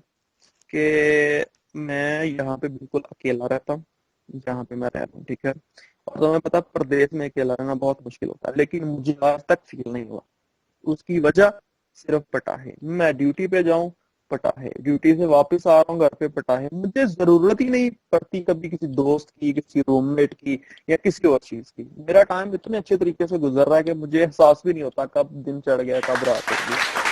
कि मैं यहाँ पे बिल्कुल अकेला रहता हूँ जहाँ पे मैं रह रहा हूँ, ठीक है। और तुम्हें पता प्रदेश में अकेला रहना बहुत मुश्किल होता है, लेकिन मुझे आज तक फील नहीं हुआ। उसकी वजह सिर्फ पटाहे। मैं ड्यूटी पे जाऊं पटाहे, ड्यूटी से वापस आ रहा हूँ घर पे पटाहे, मुझे जरूरत ही नहीं पड़ती कभी किसी दोस्त की, किसी रूममेट की या किसी और चीज की। मेरा टाइम इतने अच्छे तरीके से गुजर रहा है कि मुझे एहसास भी नहीं होता कब दिन चढ़ गया कब रात हो गई।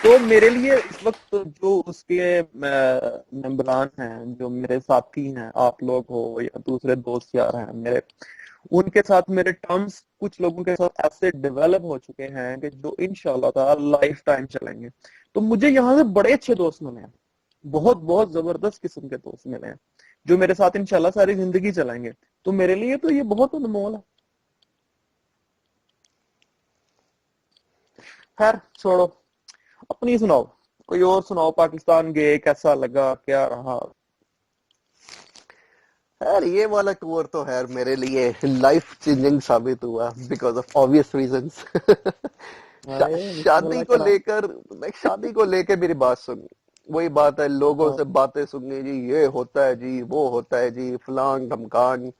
तो मेरे लिए इस वक्त जो उसके मेंबरान हैं, जो मेरे साथी हैं, आप लोग हो या दूसरे दोस्त यार हैं मेरे, उनके साथ मेरे टर्म्स कुछ लोगों के साथ ऐसे डेवलप हो चुके हैं कि जो इंशाल्लाह ताला लाइफ टाइम चलेंगे। तो मुझे यहाँ से बड़े अच्छे दोस्त मिले हैं, बहुत बहुत जबरदस्त किस्म के दोस्त मिले हैं जो मेरे साथ इंशाल्लाह सारी जिंदगी चलाएंगे। तो मेरे लिए तो ये बहुत अनमोल है। खैर छोड़ो, अपनी सुनाओ, कोई और सुनाओ। पाकिस्तान गए, कैसा लगा, क्या रहा? यार ये वाला टूर तो यार मेरे लिए लाइफ चेंजिंग साबित हुआ, बिकॉज ऑफ ऑब्वियस रीजंस। अरे शादी बिस्मिल्लाह को करा। लेकर, मैं शादी को लेकर मेरी बात सुन, वही बात है, लोगों हाँ। से बातें सुननी जी, ये होता है जी, वो होता है जी, फलान ढमकान।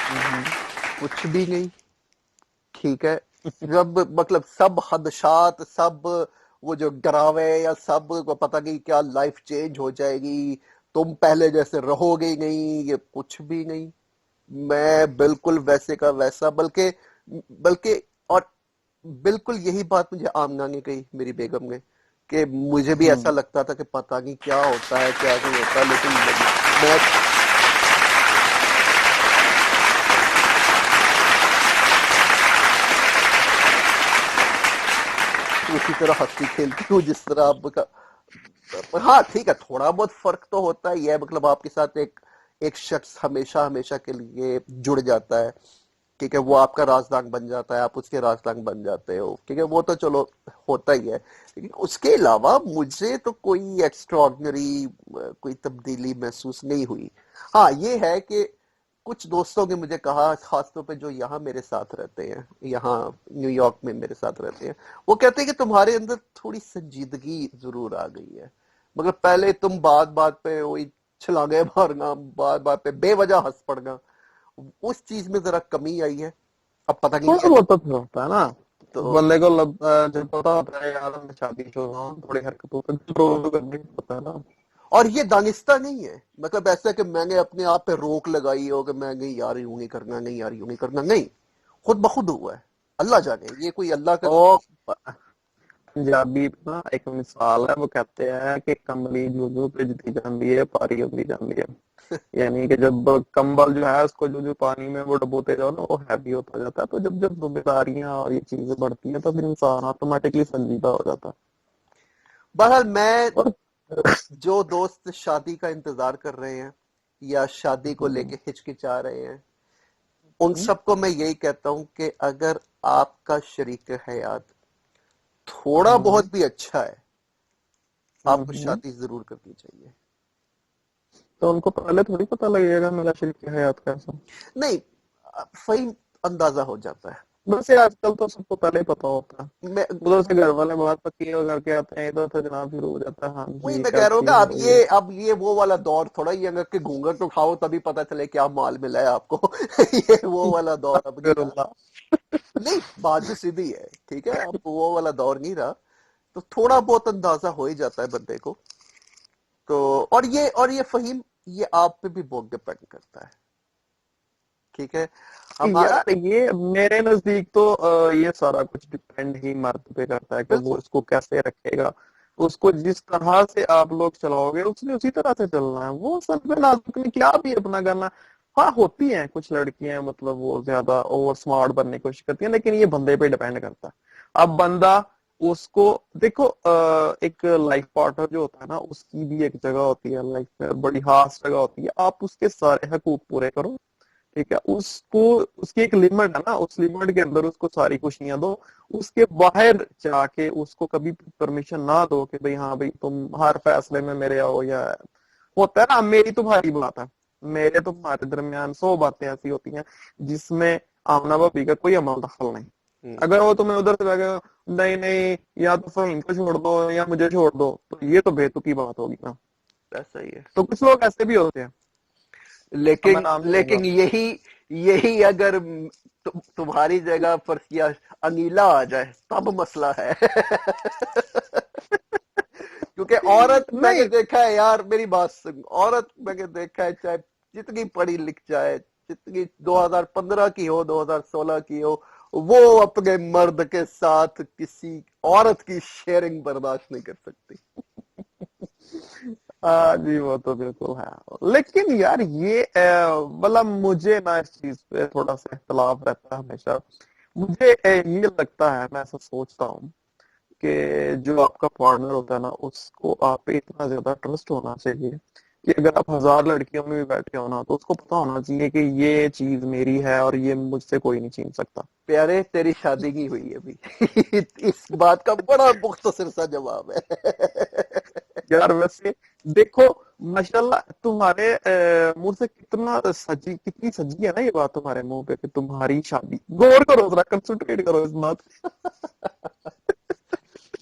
हम्म। कुछ भी नहीं, ठीक है। जब मतलब सब हदशात, सब वो जो डरावे या सब को पता नहीं क्या लाइफ चेंज हो जाएगी, तुम पहले जैसे रहोगे ही नहीं, ये कुछ भी नहीं। मैं बिल्कुल वैसे का वैसा, बल्कि बल्कि और बिल्कुल यही बात मुझे आमना ने कही, मेरी बेगम ने, कि मुझे भी ऐसा हम्म। लगता था कि पता नहीं क्या होता है क्या नहीं होता, लेकिन मैं उसी तरह हंसती खेलती हूँ जिस तरह आपका। हाँ ठीक है, थोड़ा बहुत फर्क तो होता ही है, मतलब आपके साथ एक एक शख्स हमेशा हमेशा के लिए जुड़ जाता है, ठीक है, वो आपका राजदान बन जाता है, आप उसके राजदान बन जाते हो, ठीक है, वो तो चलो होता ही है। लेकिन उसके अलावा मुझे तो कोई एक्स्ट्राऑर्डिनरी कोई तब्दीली महसूस नहीं हुई। हाँ ये है कि कुछ दोस्तों ने मुझे कहा, खासतौर पे जो यहाँ मेरे साथ रहते हैं, यहाँ न्यूयॉर्क में मेरे साथ रहते हैं, वो कहते हैं कि तुम्हारे अंदर थोड़ी संजीदगी जरूर आ गई है। मगर पहले तुम बात बात पे वही छलांगे मारना, बात बात पे बेवजह हंस पड़ना, उस चीज में जरा कमी आई है। अब पता नहीं थोड़ा ये बहुत तो फिर होता है ना। तो। बंदे को जब पता होता है यार मैं शादीशुदा हूँ, थोड़ी हरकतों पे कंट्रोल करने को पता है ना। और ये दानिस्ता नहीं है, मतलब ऐसा कि मैंने अपने आप पे रोक लगाई हो कि मैं नहीं यार यूं नहीं करना, नहीं यार यूं नहीं करना, नहीं, खुद ब खुद हुआ है। अल्लाह जाने ये कोई अल्लाह का। ओ, पंजाबी में ना एक मिसाल है, वो कहते हैं कि कमली जूझू भिजती जाती है पारी होती जाती है। यानी कि जब कंबल जो है उसको जो जो पानी में वो डबोते जाओ ना, वो हैवी होता जाता है। तो जब जब जिम्मेदारियां और ये चीजें बढ़ती हैं तो फिर इंसान ऑटोमेटिकली संजीदा हो जाता है। बहरहाल मैं, और जो दोस्त शादी का इंतजार कर रहे हैं या शादी को हम्म, लेके हिचकिचा रहे हैं, उन सबको मैं यही कहता हूं कि अगर आपका शरीक हयात थोड़ा हम्म, बहुत भी अच्छा है, आपको हम्म। शादी जरूर करनी चाहिए। तो उनको पहले थोड़ी पता लगेगा मेरा शरीक हयात कैसा। नहीं, सही अंदाजा हो जाता है। बस ये आजकल तो सबको पहले ही पता होता है। मैं उधर से घर वाले बात पक्की हो करके आते हैं, इधर से जनाब शुरू हो जाता है, हाँ वही जी मैं कह रहा हूँ कि कैसी अब है ये। ये वो वाला दौर थोड़ा ही, अगर के घूंघट उठाओ तभी पता चले क्या माल मिला है आपको। ये वो वाला दौर अब नहीं रहा। अस्तगफिरुल्लाह। नहीं, बात तो सीधी है, ठीक है, अब वो वाला दौर नहीं रहा। तो थोड़ा बहुत अंदाजा हो ही जाता है बंदे को। तो और ये फहीम, ये आप पे भी बहुत डिपेंड करता है, ठीक है, हमारा। यार ये मेरे नजदीक तो ये सारा कुछ डिपेंड ही मर्द पे करता है कि वो बिल्कुल। इसको कैसे रखेगा। उसको जिस तरह से आप लोग चलाओगे उसने उसी तरह से चलना है। वो सर पे नाजुक ने क्या भी अपना करना। हाँ होती हैं कुछ लड़कियां, मतलब वो ज्यादा ओवर स्मार्ट बनने की कोशिश करती हैं, लेकिन ये बंदे पे डिपेंड करता है। अब बंदा उसको देखो, एक लाइफ पार्टनर जो होता है ना, उसकी भी एक जगह होती है लाइफ में, बड़ी खास जगह होती है। आप उसके सारे हकूक पूरे करो, ठीक है, उसको उसकी एक लिमिट है ना, उस लिमिट के अंदर उसको सारी खुशियां दो। उसके बाहर जाके उसको कभी परमिशन ना दो कि भाई हाँ भाई तुम हर फैसले में मेरे आओ, या होता है ना मेरी तुम्हारी बात है, मेरे तुम्हारे दरमियान 100 बातें ऐसी होती हैं जिसमें आमना भाभी का कोई अमल दखल नहीं। हम्म, अगर वो तुम्हें उधर से कहेगा नहीं नहीं या तो फहीम को छोड़ दो या मुझे छोड़ दो, तो ये तो बेतुकी बात होगी ना। ऐसा ही है। तो कुछ लोग ऐसे भी होते हैं। अब मैं लेकिन नाम नहीं लूंगा। लेकिन यही यही अगर तुम्हारी जगह पर किया अनीला आ जाए तब मसला है। क्योंकि औरत मैंने नहीं। देखा है यार, मेरी बात सुन, औरत मैंने देखा है, चाहे जितनी पढ़ी लिख जाए, जितनी 2015 की हो, 2016 की हो, वो अपने मर्द के साथ किसी औरत की शेयरिंग बर्दाश्त नहीं कर सकती। हाँ जी वो तो बिल्कुल है। लेकिन यार ये मतलब मुझे ना इस चीज पे थोड़ा सा इख्तलाफ रहता है हमेशा। मुझे ये लगता है, मैं ऐसा सोचता हूँ कि जो आपका पार्टनर होता है ना, उसको आप पे इतना ज्यादा ट्रस्ट होना चाहिए कि अगर आप 1000 लड़कियों में भी बैठे हो ना, तो उसको पता होना चाहिए कि ये चीज मेरी है और ये मुझसे कोई नहीं छीन सकता। प्यारे, तेरी शादी नहीं हुई है अभी। इस बात का बड़ा मुख्तसर सा जवाब है। यार वैसे देखो, माशाल्लाह तुम्हारे मुंह से कितना सजी, कितनी सजी है ना ये बात तुम्हारे मुंह पे कि तुम्हारी शादी। गौर करो जरा, कंसंट्रेट करो इस बात।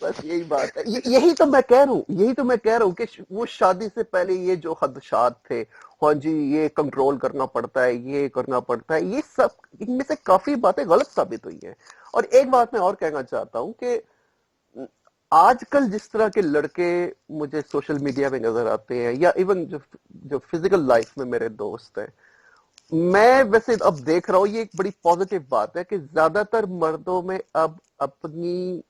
बस यही बात है, यही तो मैं कह रहा हूँ, यही तो मैं कह रहा हूँ कि वो शादी से पहले ये जो खदशात थे, हाँ जी ये कंट्रोल करना पड़ता है, ये करना पड़ता है, ये सब इनमें से काफी बातें गलत साबित हुई हैं। और एक बात मैं और कहना चाहता हूँ कि आजकल जिस तरह के लड़के मुझे सोशल मीडिया पे नजर आते हैं, या इवन जो जो फिजिकल लाइफ में मेरे दोस्त हैं, मैं वैसे अब देख रहा हूँ, ये एक बड़ी पॉजिटिव बात है कि ज्यादातर मर्दों में अब अपनी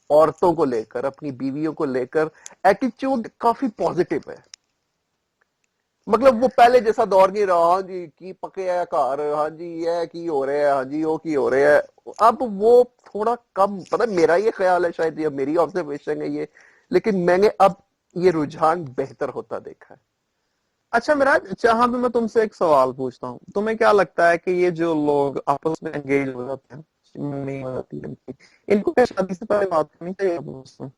औरतों को लेकर, अपनी बीवियों को लेकर एटीट्यूड काफी पॉजिटिव है। मतलब वो पहले जैसा दौर नहीं रहा, हाँ जी की पके है घर, हाँ जी ये की हो रहा है, हाँ जी वो की हो रहा है। अब वो थोड़ा कम, पता है, मेरा ये ख्याल है, शायद ये मेरी ऑब्जर्वेशन है ये, लेकिन मैंने अब ये रुझान बेहतर होता देखा है। अच्छा मिराज, जहां पे मैं तुमसे एक सवाल पूछता हूँ, तुम्हें क्या लगता है कि ये जो लोग आपस में एंगेज हो जाते हैं, नहीं हो जाती है इनकी, इनको क्या शादी से पहले बात करनी चाहिए आपस में?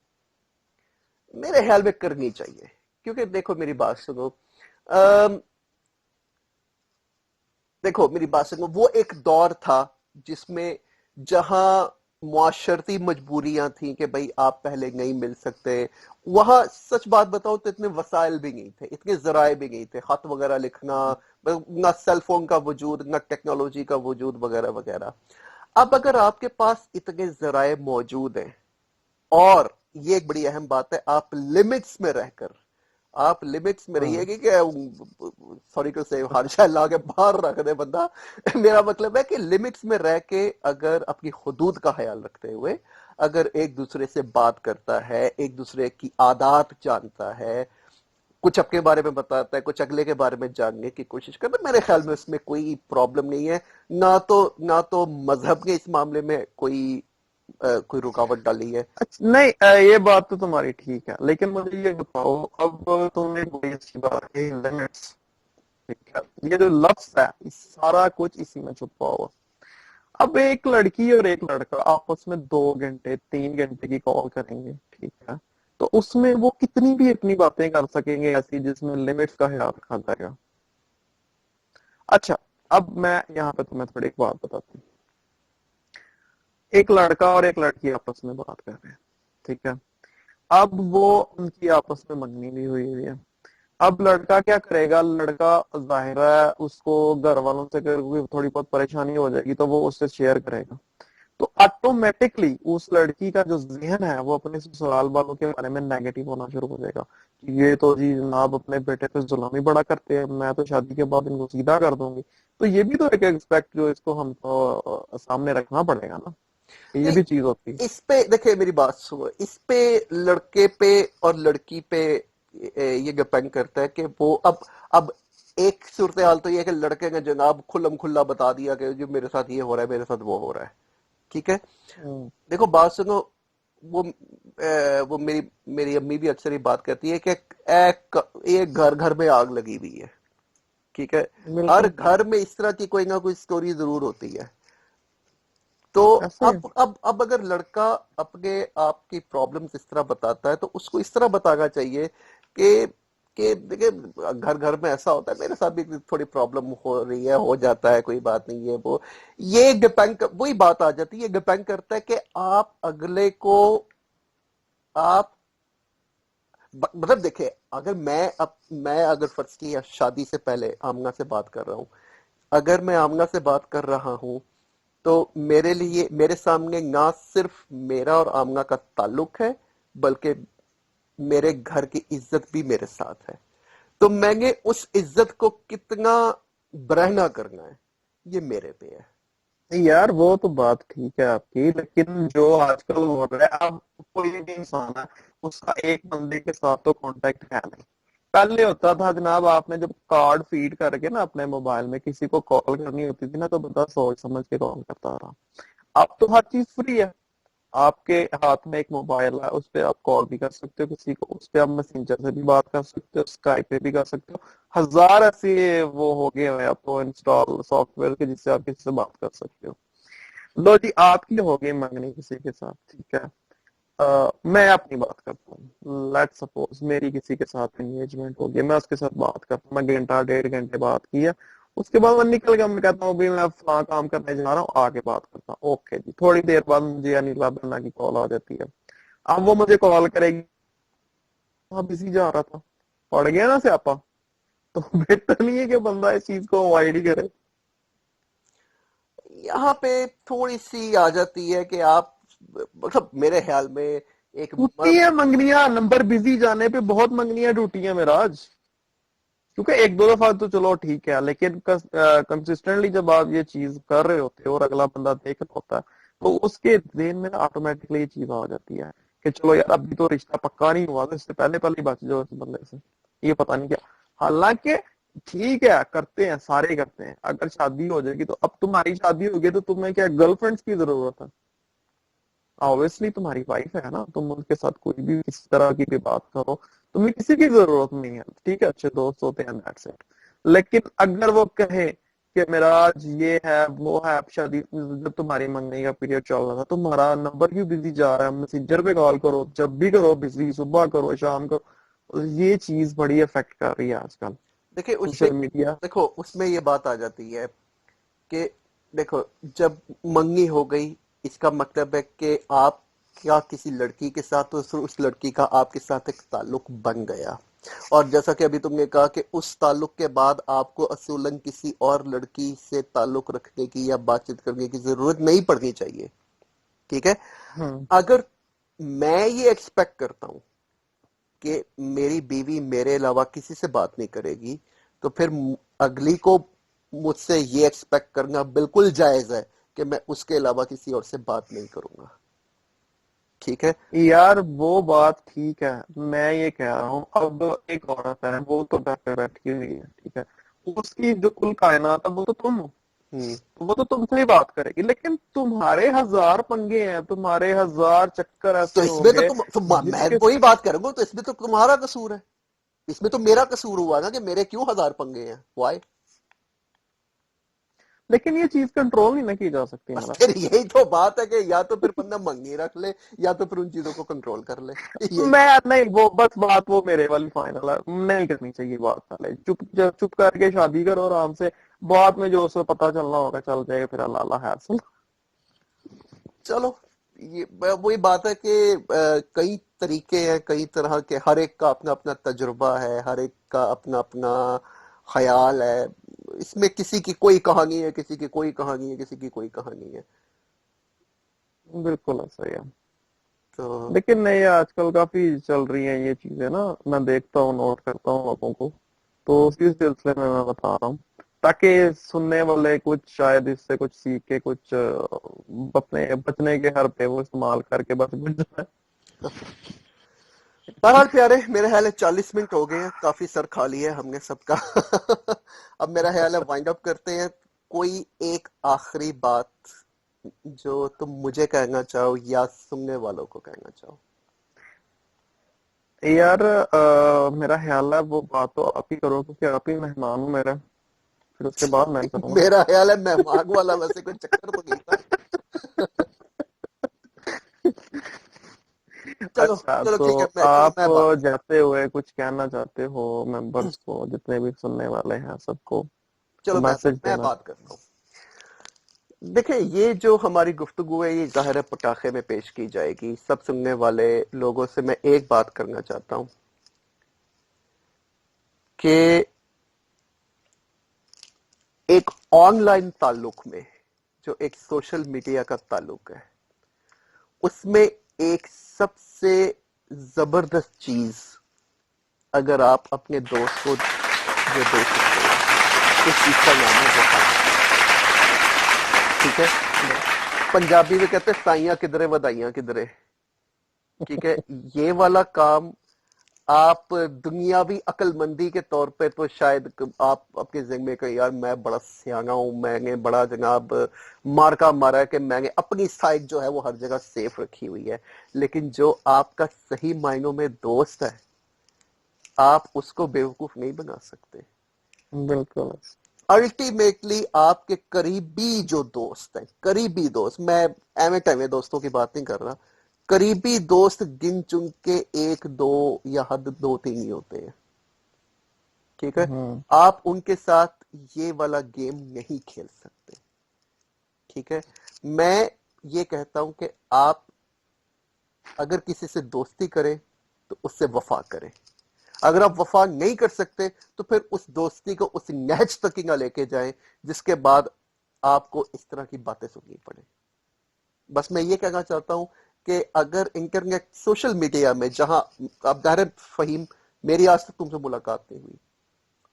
मेरे ख्याल में करनी चाहिए, क्योंकि देखो मेरी बात सुनो, अम, देखो मेरी बात सुनो, वो एक दौर था जिसमें, जहां मुआशरती मजबूरियां थी कि भाई आप पहले नहीं मिल सकते। वहां सच बात बताओ तो इतने वसाइल भी नहीं थे, इतने जराए भी नहीं थे, खत वगैरह लिखना, ना सेल फोन का वजूद, ना टेक्नोलॉजी का वजूद वगैरह वगैरह। अब अगर आपके पास इतने जराए मौजूद हैं, और ये एक बड़ी अहम बात है, आप लिमिट्स में रहकर, आप लिमिट्स में हम्म। रहिए कि सॉरी टू से हादसा ला के बाहर रख दे बंदा। मेरा मतलब है कि लिमिट्स में रह के, अगर अपनी हुदूद का ख्याल रखते हुए अगर एक दूसरे से बात करता है, एक दूसरे की आदत जानता है, कुछ अपने बारे में बताता है, कुछ अगले के बारे में जानने की कोशिश करता है, मेरे ख्याल में उसमें कोई प्रॉब्लम नहीं है। ना तो मजहब ने इस मामले में कोई रुकावट डाली है। अच्छा नहीं, ये बात तो तुम्हारी ठीक है, लेकिन मुझे ये बताओ, अब तुमने बड़ी अच्छी बात कही, लिमिट्स। ठीक है, ये जो लफ्ज है, इस सारा कुछ इसी में छुपा हुआ। अब एक लड़की और एक लड़का आपस में 2 घंटे 3 घंटे की कॉल करेंगे, ठीक है, तो उसमें वो कितनी भी अपनी बातें कर सकेंगे ऐसी जिसमें लिमिट्स का ख्याल रखा जाएगा। अच्छा, अब मैं यहाँ पे तुम्हें थोड़ी एक बात बताती हूँ। एक लड़का और एक लड़की आपस में बात कर रहे हैं, ठीक है, अब वो उनकी आपस में मंगनी भी हुई हुई है। अब लड़का क्या करेगा, लड़का जाहिर है उसको घर वालों से कोई थोड़ी बहुत परेशानी हो जाएगी तो वो उससे शेयर करेगा, तो ऑटोमेटिकली उस लड़की का जो जहन है वो अपने ससुराल वालों के बारे में नेगेटिव होना शुरू हो जाएगा कि ये तो जी जनाब अपने बेटे पे जुल्म ही बड़ा करते हैं, मैं तो शादी के बाद इनको सीधा कर दूंगी। तो ये भी तो एक एक्सपेक्ट जो इसको हमको सामने रखना पड़ेगा ना, ये नहीं, भी चीज होती है। इस पे देखिए मेरी बात सुनो, इस पे लड़के पे और लड़की पे ये डिपेंड करता है कि वो अब एक सूरत हाल तो ये है कि लड़के ने जनाब खुल्लम खुल्ला बता दिया कि जो मेरे साथ ये हो रहा है, मेरे साथ वो हो रहा है, ठीक है। हम्म। देखो बात सुनो, वो मेरी मेरी अम्मी भी अक्सर ये बात करती है कि एक घर घर में आग लगी हुई है, ठीक है। हर बिल्कुल। घर में इस तरह की कोई ना कोई स्टोरी जरूर होती है। तो ऐसे। अब अगर लड़का अपने आप की प्रॉब्लम्स इस तरह बताता है, तो उसको इस तरह बताना चाहिए कि देखिए घर घर में ऐसा होता है, मेरे साथ भी थोड़ी प्रॉब्लम हो रही है, हो जाता है, कोई बात नहीं है वो। ये डिपेंड, वही बात आ जाती है, डिपेंड करता है कि आप अगले को, आप मतलब देखिए, अगर मैं अगर फर्ज की शादी से पहले आमना से बात कर रहा हूं, अगर मैं आमना से बात कर रहा हूं, तो मेरे लिए, मेरे सामने ना सिर्फ मेरा और आमना का ताल्लुक है, बल्कि मेरे घर की इज्जत भी मेरे साथ है। तो मैंने उस इज्जत को कितना बरहना करना है, ये मेरे पे है। नहीं यार, वो तो बात ठीक है आपकी, लेकिन जो आजकल हो रहा है, अब कोई भी इंसान है, उसका एक बंदे के साथ तो कांटेक्ट है नहीं। पहले होता था जनाब, आपने जब कार्ड फीड करके ना अपने मोबाइल में किसी को कॉल करनी होती थी ना, तो बंदा सोच समझ के कॉल करता रहा। अब तो हर चीज फ्री है, आपके हाथ में एक मोबाइल है, उस पे आप कॉल भी कर सकते हो किसी को, उस पे आप मैसेंजर से भी बात कर सकते हो, स्काइप पे भी कर सकते हो। हजार ऐसे वो हो गए हैं अब तो इंस्टॉल सॉफ्टवेयर के, जिससे आप किसी से बात कर सकते हो। लो जी, आपकी हो गई मंगनी किसी के साथ, ठीक है। मैं अपनी बात करता हूँ, लेट सपोज मेरी किसी के साथ एंगेजमेंट हो गई, मैं उसके साथ बात करता हूँ, मैं घंटा 1.5 घंटे बात किया, उसके बाद मैं निकल गया, मैं कहता हूँ भाई मैं फलां काम करने जा रहा हूँ, आगे बात करता हूँ, ओके जी। थोड़ी देर बाद मुझे अनिला बन्ना की कॉल आ जाती है। अब वो मुझे कॉल करेगी, हाँ बिजी जा रहा था, पड़ गया ना स्यापा। तो बेहतर नहीं है कि बंदा इस चीज को अवॉइड ही करे? यहाँ पे थोड़ी सी आ जाती है कि आप, मतलब मेरे ख्याल में एक टूटती है मंगनियां, नंबर बिजी जाने पे बहुत मंगनियां टूटी है मेरा आज। क्योंकि एक दो दफा तो चलो ठीक है, लेकिन कंसिस्टेंटली जब आप ये चीज कर रहे होते हो और अगला बंदा देख रहा होता है, तो उसके दिल में ना ऑटोमेटिकली ये चीज आ जाती है कि चलो यार अभी तो रिश्ता पक्का नहीं हुआ, तो इससे पहले पहले ही बच जाओ इस बंदे से, ये पता नहीं क्या। हालांकि ठीक है, करते हैं, सारे करते हैं। अगर शादी हो जाएगी, तो अब तुम्हारी शादी होगी तो तुम्हें क्या गर्लफ्रेंड्स की जरूरत है? ऑब्वियसली तुम्हारी वाइफ है ना, तुम उनके साथ कोई भी किसी तरह की भी बात करो, तुम्हें किसी की जरूरत नहीं है। ठीक है, अच्छे दोस्त होते हैं, दैट्स इट। लेकिन अगर वो कहे कि मेरा आज ये है वो है, अब शादी, जब तुम्हारी मंगनी का पीरियड चल रहा था, तुम्हारा नंबर क्यों बिजी जा रहा है, मैसेंजर पे कॉल करो, जब भी करो बिजी, सुबह करो शाम करो, ये चीज बड़ी अफेक्ट कर रही है आजकल देखिए उसमें, सोशल मीडिया। देखो उसमें ये बात आ जाती है कि देखो, जब मंगनी हो गई, इसका मतलब है कि आप क्या किसी लड़की के साथ, तो फिर उस लड़की का आपके साथ एक ताल्लुक बन गया। और जैसा कि अभी तुमने कहा कि उस ताल्लुक के बाद आपको असूलन किसी और लड़की से ताल्लुक रखने की या बातचीत करने की जरूरत नहीं पड़नी चाहिए। ठीक है। हम्म। अगर मैं ये एक्सपेक्ट करता हूं कि मेरी बीवी मेरे अलावा किसी से बात नहीं करेगी, तो फिर अगली को मुझसे ये एक्सपेक्ट करना बिल्कुल जायज है कि मैं उसके अलावा किसी और से बात नहीं करूंगा। ठीक है। यार वो बात ठीक है, मैं ये कह रहा हूँ, अब एक औरत है, वो तो घर पे बैठी हुई है, ठीक है, उसकी जो कुल कायनात है वो तो तुम हो, हम्म। तो वो तो तुमसे ही बात करेगी। लेकिन तुम्हारे हजार पंगे हैं, तुम्हारे हजार चक्कर तो ऐसे इसमें तो होंगे मैं जिसके। वही बात करूंगा, तो इसमें तो तुम्हारा कसूर है। इसमें तो मेरा कसूर हुआ ना कि मेरे क्यों हजार पंगे हैं, वाई। लेकिन ये चीज कंट्रोल नहीं ना की जा सकती बस मेरा। फिर यही तो बात है कि या तो फिर बंदा मंगी रख ले, या तो फिर उन चीजों को कंट्रोल कर ले। यही। मैं नहीं, वो बस बात वो मेरे वाली फाइनल है, नहीं करनी चाहिए बात, साले चुप चुप करके शादी करो आराम से, बाद में जो उसे पता चलना होगा चल जाएगा, फिर अल्लाह अल्लाह है। चलो, ये वही बात है कि कई तरीके हैं, कई तरह के, हर एक का अपना अपना तजुर्बा है, हर एक का अपना अपना ख्याल है। इसमें किसी की कोई कहानी है, किसी की कोई कहानी है, किसी की कोई कहानी है। बिल्कुल ऐसा ही है। तो लेकिन नहीं, आजकल काफी चल रही है ये चीजें ना, मैं देखता हूँ, नोट करता हूँ लोगों को, तो उसी सिलसिले में मैं बता रहा हूँ, ताकि सुनने वाले कुछ शायद इससे कुछ सीख के कुछ अपने बचने के हर पे वो इस्तेमाल करके बच बच जाए। बहरहाल प्यारे, मेरे ख्याल है 40 मिनट हो गए हैं, काफी सर खा लिया है हमने सबका। अब मेरा ख्याल है वाइंड अप करते हैं। कोई एक आखिरी बात जो तुम मुझे कहना चाहो या सुनने वालों को कहना चाहो। यार मेरा ख्याल है वो बात तो आप ही करो, क्योंकि आप ही मेहमान हो मेरे, फिर उसके बाद मैं करूँगा। मेरा ख्याल है मेहमान वाला वैसे कोई चक्कर तो नहीं था। चलो अच्छा, चलो तो ठीक है, मैं चलो आप मैं बात जाते हुए कुछ कहना चाहते हो मेंबर्स को, जितने भी सुनने वाले हैं सबको, चलो मैसेज मैं देना? बात करता हूँ। देखिए, ये जो हमारी गुफ्तगू है, ये ज़ाहिर है पटाखे में पेश की जाएगी। सब सुनने वाले लोगों से मैं एक बात करना चाहता हूँ कि एक ऑनलाइन ताल्लुक में, जो एक सोशल मीडिया का ताल्लुक है, उसमें एक सबसे जबरदस्त चीज अगर आप अपने दोस्त को जो दे सकते हो, उस चीज का नाम है वफा। ठीक है। पंजाबी में कहते हैं साइयां किधरे वधाइयां किधरे। ठीक है। ये वाला काम आप दुनियावी अक्लमंदी के तौर पे तो शायद आप अपने जिम्मे में कहें, यार मैं बड़ा सियाना हूं, मैंने बड़ा जनाब मार्का मारा है कि मैंने अपनी साइड जो है वो हर जगह सेफ रखी हुई है। लेकिन जो आपका सही मायनों में दोस्त है, आप उसको बेवकूफ नहीं बना सकते। बिल्कुल। अल्टीमेटली आपके करीबी जो दोस्त हैं, करीबी दोस्त, मैं एवे टैवे दोस्तों की बात नहीं कर रहा, करीबी दोस्त गिन चुन के एक दो या हद दो तीन ही होते हैं। ठीक है। हम्म। आप उनके साथ ये वाला गेम नहीं खेल सकते। ठीक है। मैं ये कहता हूं कि आप अगर किसी से दोस्ती करें तो उससे वफा करें। अगर आप वफा नहीं कर सकते तो फिर उस दोस्ती को उस नहज तक ही ना लेके जाएं जिसके बाद आपको इस तरह की बातें सुननी पड़े। बस मैं ये कहना चाहता हूं कि अगर इंटरनेट सोशल मीडिया में जहां अब दायरे फहीम, मेरी आज तक तुमसे मुलाकात नहीं हुई,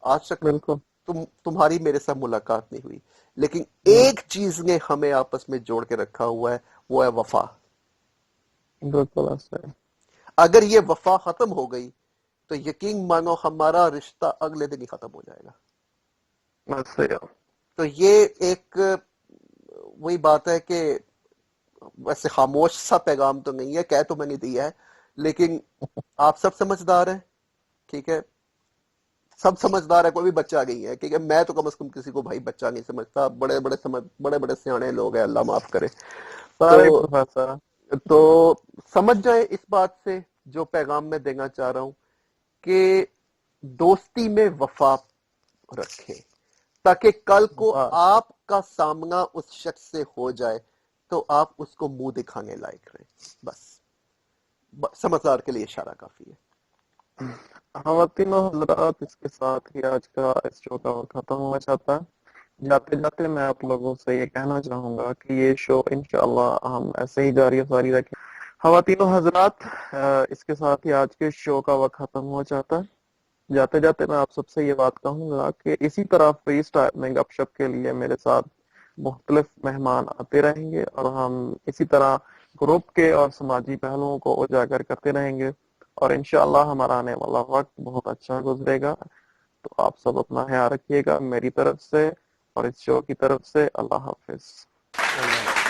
आज तक बिल्कुल। तुम्हारी मेरे साथ मुलाकात नहीं हुई, लेकिन हम्म, एक चीज ने हमें आपस में जोड़ के रखा हुआ है, वो है वफा। बिल्कुल ऐसा है। अगर ये वफा खत्म हो गई तो यकीन मानो हमारा रिश्ता अगले दिन ही खत्म हो जाएगा। ऐसे ही है। तो ये एक वही बात है कि वैसे खामोश सा पैगाम तो नहीं है, कह तो मैंने दिया है, लेकिन आप सब समझदार हैं, ठीक है, सब समझदार है, कोई भी बच्चा नहीं है, ठीक है, मैं तो कम से कम किसी को भाई बच्चा नहीं समझता, बड़े बड़े बड़े बड़े सियाने लोग हैं, अल्लाह माफ करे। तो सारे प्रोफेसर हैं। तो समझ जाए इस बात से, जो पैगाम मैं देना चाह रहा हूं कि दोस्ती में वफा रखें, ताकि कल को बस आपका सामना उस शख्स से हो जाए तो आप उसको मुंह दिखाने लायक रहे। बस समझदार के लिए इशारा काफी है। ख़वातीन और हज़रात, इसके साथ ही आज का इस शो का वक्त खत्म हुआ चाहता है। जाते जाते मैं आप लोगों से ये कहना चाहूंगा कि ये शो इंशाअल्लाह हम ऐसे ही जारी सारी रखें। ख़वातीन और हज़रात, इसके साथ ही आज के शो का वक्त खत्म हुआ चाहता है। जाते जाते मैं आप सबसे ये बात कहूंगा कि इसी तरह फ्री स्टाइल में गपशप के लिए मेरे साथ मुख्तलिफ मेहमान आते रहेंगे और हम इसी तरह ग्रुप के और समाजी पहलुओं को उजागर करते रहेंगे और इंशाअल्लाह हमारा आने वाला वक्त बहुत अच्छा गुजरेगा। तो आप सब अपना ख्याल रखिएगा मेरी तरफ से और इस शो की तरफ से। अल्लाह हाफिज। अल्लाह